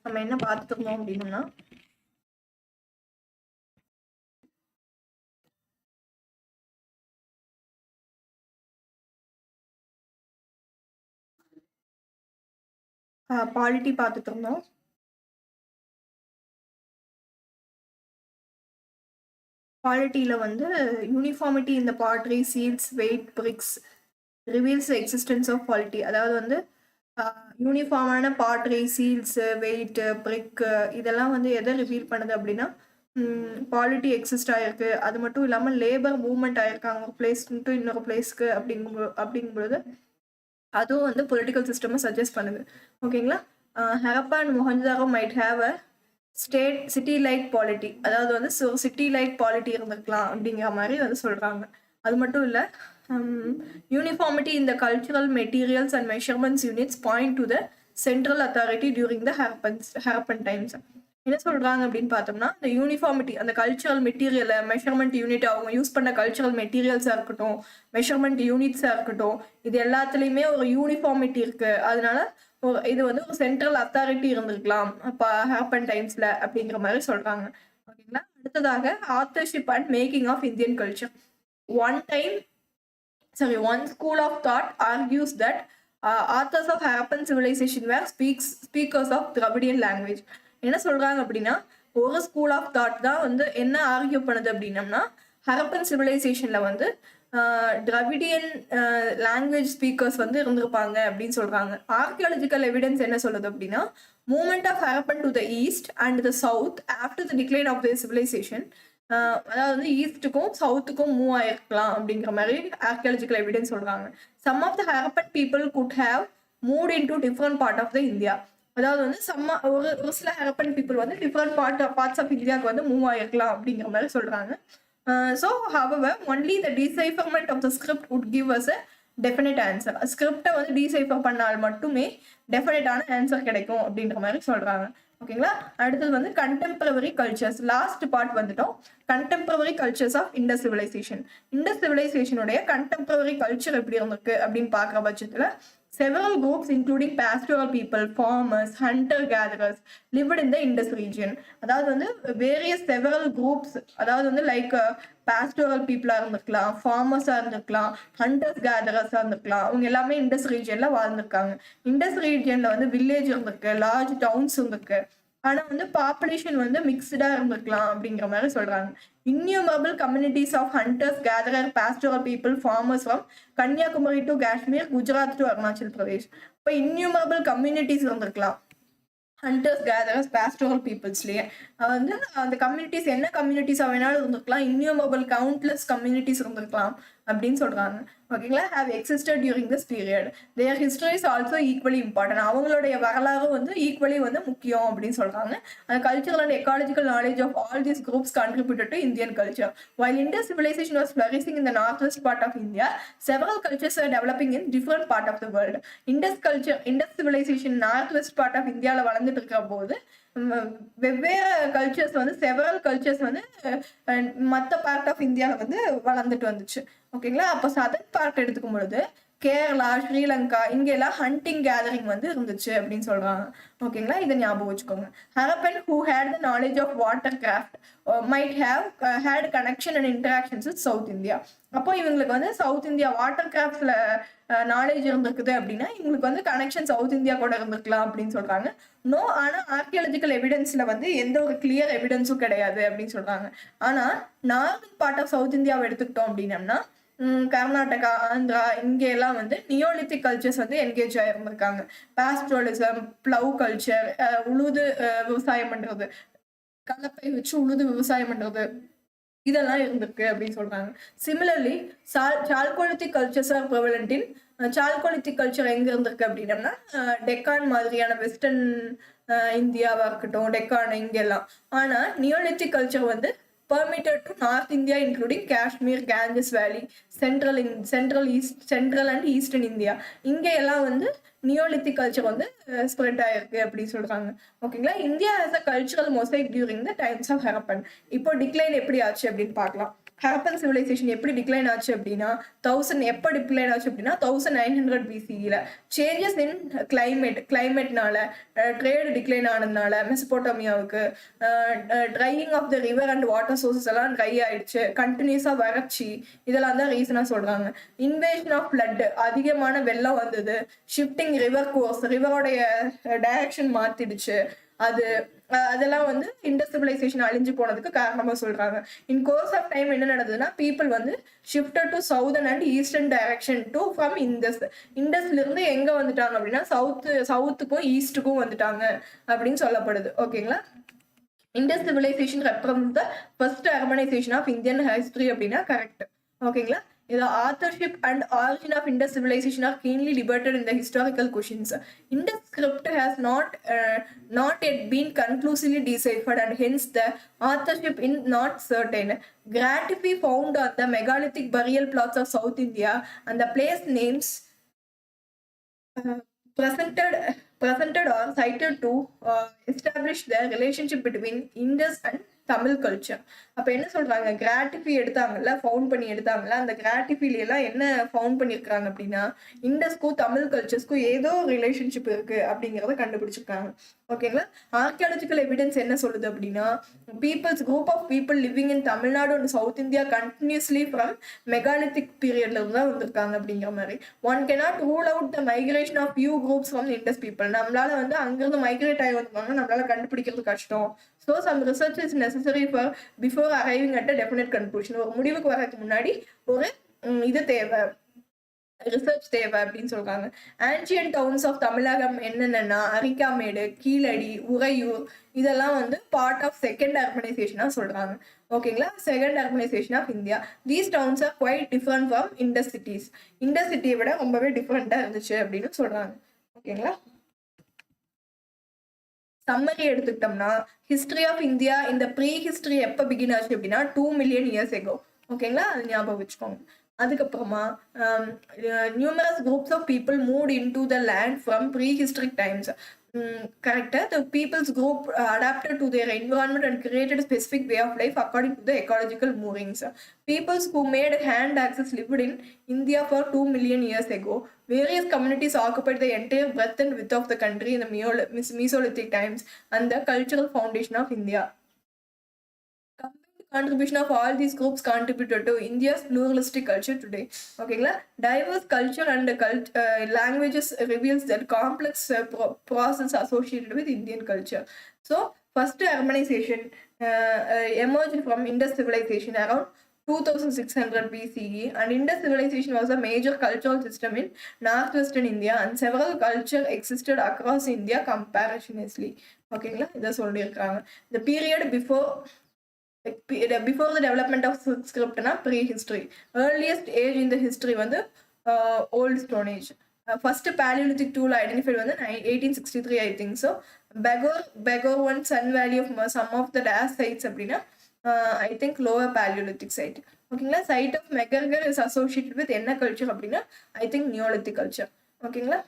நம்ம என்ன பார்த்துட்டு இருந்தோம் அப்படின்னா பாலிட்டி பார்த்துட்டு இருந்தோம். பாலிட்டியில் வந்து யூனிஃபார்மிட்டி இந்த pottery seals weight bricks reveals existence of polity. அதாவது வந்து யூனிஃபார்மான பாட்ரி சீல்ஸ் வெயிட் பிரிக் இதெல்லாம் வந்து எதை ரிவீல் பண்ணுது அப்படின்னா பாலிட்டி எக்ஸிஸ்ட் ஆகிருக்கு. அது மட்டும் இல்லாமல் லேபர் மூவ்மெண்ட் ஆகிருக்காங்க ஒரு பிளேஸ்க்கு இன்னொரு பிளேஸ்க்கு அப்படிங்கும்பொழுது அதுவும் வந்து பொலிட்டிக்கல் சிஸ்டமை சஜஸ்ட் பண்ணுது. ஓகேங்களா. Harappa and Mohenjo-daro might have a state city like polity. அதாவது வந்து சிட்டி லைக் பாலிட்டி இருந்திருக்கலாம் அப்படிங்கிற மாதிரி வந்து சொல்கிறாங்க. அது மட்டும் இல்லை, யூனிஃபார்மிட்டி இந்த cultural materials and measurements units point to the central authority during the Harappan times. என்ன சொல்கிறாங்க அப்படின்னு பார்த்தோம்னா, இந்த யூனிஃபார்மிட்டி அந்த கல்ச்சுரல் மெட்டீரியலை மெஷர்மெண்ட் யூனிட் அவங்க யூஸ் பண்ண கல்ச்சுரல் மெட்டீரியல்ஸாக இருக்கட்டும் மெஷர்மெண்ட் யூனிட்ஸாக இருக்கட்டும் இது எல்லாத்துலேயுமே ஒரு யூனிஃபார்மிட்டி இருக்குது. அதனால இது வந்து ஒரு சென்ட்ரல் அத்தாரிட்டி இருந்திருக்கலாம் அப்போ ஹேப்பன் டைம்ஸில் அப்படிங்கிற மாதிரி சொல்கிறாங்க. ஓகேங்களா. அடுத்ததாக authorship and making of Indian culture. One school of thought argues that authors of Harappan civilization were speakers of Dravidian language. என்ன சொல்றாங்க அப்படின்னா, ஒரு ஸ்கூல் ஆஃப் தாட் தான் வந்து என்ன ஆர்கியூ பண்ணுது அப்படின்னம்னா, ஹரப்பன் சிவிலைசேஷன்ல வந்து டிராவிடியன் லாங்குவேஜ் ஸ்பீக்கர்ஸ் வந்து இருந்திருப்பாங்க அப்படின்னு சொல்றாங்க. ஆர்கியாலஜிக்கல் எவிடன்ஸ் என்ன சொல்லுது அப்படின்னா, movement of Harappan to the east and the south after the decline of the civilization. அதாவது வந்து ஈஸ்ட்டுக்கும் சவுத்துக்கும் மூவ் ஆயிருக்கலாம் அப்படிங்கிற மாதிரி ஆர்கியாலஜிக்கல் எவிடன்ஸ் சொல்றாங்க. Some of the Harappan people could have moved in to different part of the India. அதாவது வந்து ஒரு சில ஹரப்பன் பீப்புள் வந்து டிஃப்ரெண்ட் பார்ட்ஸ் ஆஃப் இந்தியாவுக்கு வந்து மூவ் ஆயிருக்கலாம் அப்படிங்கிற மாதிரி சொல்றாங்க. So, however, only the decipherment of the script would give us a definite answer. ஸ்கிரிப்டை வந்து டீசைஃபர் பண்ணால் மட்டுமே டெஃபினட்டான ஆன்சர் கிடைக்கும் அப்படின்ற மாதிரி சொல்றாங்க. ஓகேங்களா. அடுத்தது வந்து கண்டெம்பரரி கல்ச்சர்ஸ். லாஸ்ட் பார்ட் வந்துட்டோம். Contemporary cultures of Indus civilization. Indus சிவிலைசேஷனுடைய கண்டெம்பரரி கல்ச்சர் எப்படி இருந்திருக்கு அப்படின்னு பார்க்குற பட்சத்தில் several groups including pastoral people, farmers, hunter-gatherers lived in the Indus region. அதாவது வந்து various several groups, அதாவது வந்து லைக் pastoral people-ஆ இருந்திருக்கலாம், farmers-ஆ இருந்திருக்கலாம், hunters-gatherers-ஆ இருந்திருக்கலாம். அவங்க எல்லாமே இண்டஸ் ரீஜன்ல வாழ்ந்திருக்காங்க. இண்டஸ் ரீஜன்ல வந்து வில்லேஜ் இருந்திருக்கு, லார்ஜ் டவுன்ஸ் இருந்திருக்கு. ஆனால் வந்து பாப்புலேஷன் வந்து மிக்ஸ்டாக இருந்திருக்கலாம் அப்படிங்கிற மாதிரி சொல்கிறாங்க. innumerable communities of hunters, gatherers, pastoral people, farmers from Kanyakumari to Kashmir, Gujarat to Arunachal Pradesh. இப்போ innumerable communities இருந்திருக்கலாம் ஹண்டர்ஸ் கேதரர்ஸ் பேஸ்டோரல் பீப்புள்ஸ்லேயே. வந்து அந்த கம்யூனிட்டிஸ் என்ன கம்யூனிட்டிஸாக வேணாலும் இருந்திருக்கலாம், இன்யூமபிள் கவுண்ட்லெஸ் கம்யூனிட்டிஸ் இருந்திருக்கலாம் அப்படின்னு சொல்கிறாங்க. ஓகேங்களா. Have existed during this period. Their history is also equally important. அவங்களுடைய வரலாறு வந்து ஈக்குவலி வந்து முக்கியம் அப்படின்னு சொல்கிறாங்க. அந்த cultural and ecological knowledge of all these groups contributed to Indian culture. While Indus civilization was flourishing in the northwest part of India, several cultures are developing in different part of the world. Indus civilization northwest part of India வளர்ந்துட்டு இருக்கிற போது வெவ்வேறு கல்ச்சர்ஸ் வந்து செவரல் கல்ச்சர்ஸ் வந்து மற்ற பார்ட் ஆஃப் இந்தியாவில் வந்து வளர்ந்துட்டு வந்துச்சு. ஓகேங்களா. அப்போ சதர்ன் பார்ட் எடுத்துக்கும் பொழுது கேரளா, ஸ்ரீலங்கா இங்கெல்லாம் ஹண்டிங் கேதரிங் வந்து இருந்துச்சு அப்படின்னு சொல்றாங்க. ஓகேங்களா. இதை ஞாபகம் வச்சுக்கோங்க. Harappan who had the knowledge of watercraft might have had connection and interactions with South India. அப்போ இவங்களுக்கு வந்து சவுத் இந்தியா வாட்டர் கிராஃப்ட்ல நாலேஜ் இருந்திருக்குது அப்படின்னா இவங்களுக்கு வந்து கனெக்ஷன் சவுத் இந்தியா கூட இருந்திருக்கலாம் அப்படின்னு சொல்றாங்க. நோ, ஆனால் ஆர்கியாலஜிக்கல் எவிடன்ஸ்ல வந்து எந்த ஒரு கிளியர் எவிடன்ஸும் கிடையாது அப்படின்னு சொல்றாங்க. ஆனா நார்தன் பார்ட் ஆஃப் சவுத் இந்தியாவை எடுத்துக்கிட்டோம் அப்படின்னம்னா கர்நாடகா, ஆந்திரா இங்கெல்லாம் வந்து நியோலித்திக் கல்ச்சர்ஸ் வந்து என்கேஜ் ஆகிருந்திருக்காங்க. பாஸ்டோலிசம், பிளவ் கல்ச்சர், உழுது விவசாயம் பண்றது, கலப்பை வச்சு உழுது விவசாயம் பண்றது இதெல்லாம் இருந்திருக்கு அப்படின்னு சொல்றாங்க. Similarly chalcolithic cultures are prevalent in chalcolithic culture எங்க இருந்திருக்கு அப்படின்னம்னா டெக்கான் மாதிரியான வெஸ்டர்ன் இந்தியாவா இருக்கட்டும், டெக்கான் இங்கெல்லாம். ஆனா நியோலித்திக் கல்ச்சர் வந்து permitted to North India including Kashmir, Ganges Valley, Central and Eastern India. இங்கே எல்லாம் வந்து நியோலித்திக் கல்ச்சர் வந்து ஸ்ப்ரெட் ஆயிருக்கு அப்படின்னு சொல்றாங்க. ஓகேங்களா. India has a cultural mosaic during the times of Harappan. இப்போ டிக்ளைன் எப்படி ஆச்சு அப்படின்னு பார்க்கலாம். ஹரப்பன் சிவிலைசேஷன் எப்படி டிக்ளைன் ஆச்சு அப்படின்னா 1000 எப்போ டிக்ளைன் ஆச்சு அப்படின்னா 1900 BCEல சேஞ்சஸ் இன் கிளைமேட்னால ட்ரேடு டிக்ளைன் ஆனதுனால மெசபோட்டோமியாவுக்கு drying of the river and water sources எல்லாம் ட்ரை ஆயிடுச்சு, கண்டினியூஸாக வறட்சி, இதெல்லாம் தான் ரீசனாக சொல்றாங்க. இன்வேஷன் ஆஃப் ஃப்ளட், அதிகமான வெள்ளம் வந்தது, ஷிஃப்டிங் ரிவர் கோர்ஸ், ரிவரோடைய டைரக்ஷன் மாத்திடுச்சு, அதெல்லாம் வந்து இண்டஸ் சிவிலைசேஷன் அழிஞ்சு போனதுக்கு காரணமா சொல்றாங்க. இன் கோர்ஸ் ஆஃப் டைம் என்ன நடந்ததுன்னா பீப்புள் வந்து shifted to southern and eastern direction to from இண்டஸ்ல இருந்து எங்க வந்துட்டாங்க அப்படின்னா சவுத்துக்கும் ஈஸ்டுக்கும் வந்துட்டாங்க அப்படின்னு சொல்லப்படுது. ஓகேங்களா. Indies civilization represent the first urbanization of Indian history அப்படின்னா கரெக்ட். ஓகேங்களா. The authorship and origin of Indus civilization are keenly debated in the historical questions. Indus script has not yet been conclusively deciphered, and hence the authorship is not certain. Graphy found on the megalithic burial plots of South India and the place names presented or cited to establish the relationship between Indus and Tamil culture. அப்போ என்ன சொல்றாங்க, கிராட்டிஃபி எடுத்தாங்கல்ல, ஃபவுண்ட் பண்ணி எடுத்தாங்கல்ல, அந்த கிராட்டிஃபில எல்லாம் என்ன ஃபவுண்ட் பண்ணியிருக்காங்க அப்படின்னா இண்டஸ்க்கும் தமிழ் கல்ச்சர்ஸ்க்கும் ஏதோ ரிலேஷன்ஷிப் இருக்கு அப்படிங்கிறத கண்டுபிடிச்சிருக்காங்க. ஓகேங்களா. ஆர்கியாலஜிக்கல் எவிடன்ஸ் என்ன சொல்லுது அப்படின்னா group of people living in Tamil Nadu and south India continuously from megalithic பீரியட்ல இருந்து தான் வந்திருக்காங்க அப்படிங்கிற மாதிரி. One cannot rule out the migration of few groups from Indus people. நம்மளால வந்து அங்கிருந்து மைக்ரேட் ஆகி வந்தாங்க, நம்மளால கண்டுபிடிக்கிறது கஷ்டம். So some research is necessary for before arriving at a definite conclusion. ஒரு முடிவுக்கு வரதுக்கு முன்னாடி ஒரு இது தேவை, ரிசர்ச் தேவை அப்படின்னு சொல்றாங்க. ஆன்சியன் டவுன்ஸ் ஆஃப் தமிழகம் என்னென்னா அரிக்காமேடு, கீழடி, உறையூர், இதெல்லாம் வந்து பார்ட் ஆஃப் செகண்ட் அர்பனைசேஷனா சொல்றாங்க. ஓகேங்களா. Second urbanization of India. These towns are quite different from Indus cities. Indus சிட்டியை விட ரொம்பவே டிஃப்ரெண்டா இருந்துச்சு அப்படின்னு சொல்றாங்க. ஓகேங்களா. சம்மரி எடுத்துக்கிட்டோம்னா ஹிஸ்டரி ஆஃப் இந்தியா இந்த ப்ரீ ஹிஸ்டரி எப்போ பிகின் ஆச்சு அப்படின்னா 2 million years ago. ஓகேங்களா. அது ஞாபகம் வச்சுக்கோங்க. அதுக்கப்புறமா numerous groups of people moved in to the land from prehistoric times. கரெக்டாக the peoples group adapted to their environment and created specific way of life according to the ecological movings. Peoples who made hand axes lived in India for 2 million years ago. Various communities occupied the entire breadth and width of the country in the Mesolithic times and the cultural foundation of India. Contribution of all these groups contributed to India's pluralistic culture today. Okay, diverse culture and languages reveals that complex process associated with Indian culture. So, first urbanization emerged from Indus civilization around 2600 BCE, and Indus civilization was a major cultural system in northwestern India, and several cultures existed across India comparatively. Okay, that's all. The period before the development of script na prehistory. Earliest age in the history வந்து old stone age. First paleolithic tool identified வந்து 1863 I think so. Begor one Sun Valley of some of the dash sites அப்படின்னா I think lower paleolithic site. ஓகேங்களா. site of Megargar is associated with என்ன culture அப்படின்னா I think Neolithic culture. ஓகேங்களா.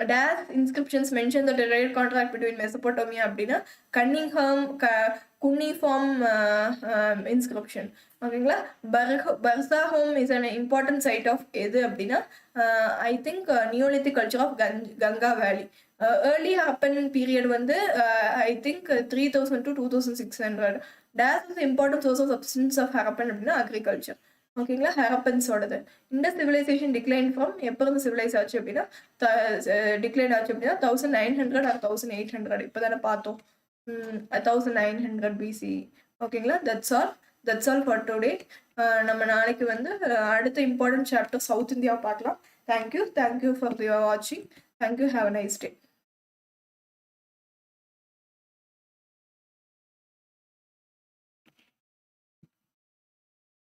dash inscriptions mention that a trade contract between Mesopotamia அப்படின்னா cuneiform inscription. ஓகேங்களா. Bursa home is an important site of எது அப்படின்னா I think Neolithic culture of Ganga Valley. early Harappan period வந்து I think 3000 to 2600. dash is important source of substance of Harappan அப்படின்னா agriculture. ஓகேங்களா. ஹரப்பன்ஸோடது. இண்டஸ் சிவிலைசேஷன் டிக்ளைன் ஃப்ரம் எப்போ இருந்து சிவிலைஸ் ஆச்சு அப்படின்னா டிக்ளைன் ஆச்சு அப்படின்னா 1900 or 1800 இப்போ தானே பார்த்தோம். 1900 BCE. ஓகேங்களா. That's all for today. நம்ம நாளைக்கு வந்து அடுத்த இம்பார்ட்டன்ட் சாப்டர் சவுத் இந்தியா பார்க்கலாம். தேங்க்யூ ஃபார் யுவர் வாட்சிங். Thank you. Have a nice day.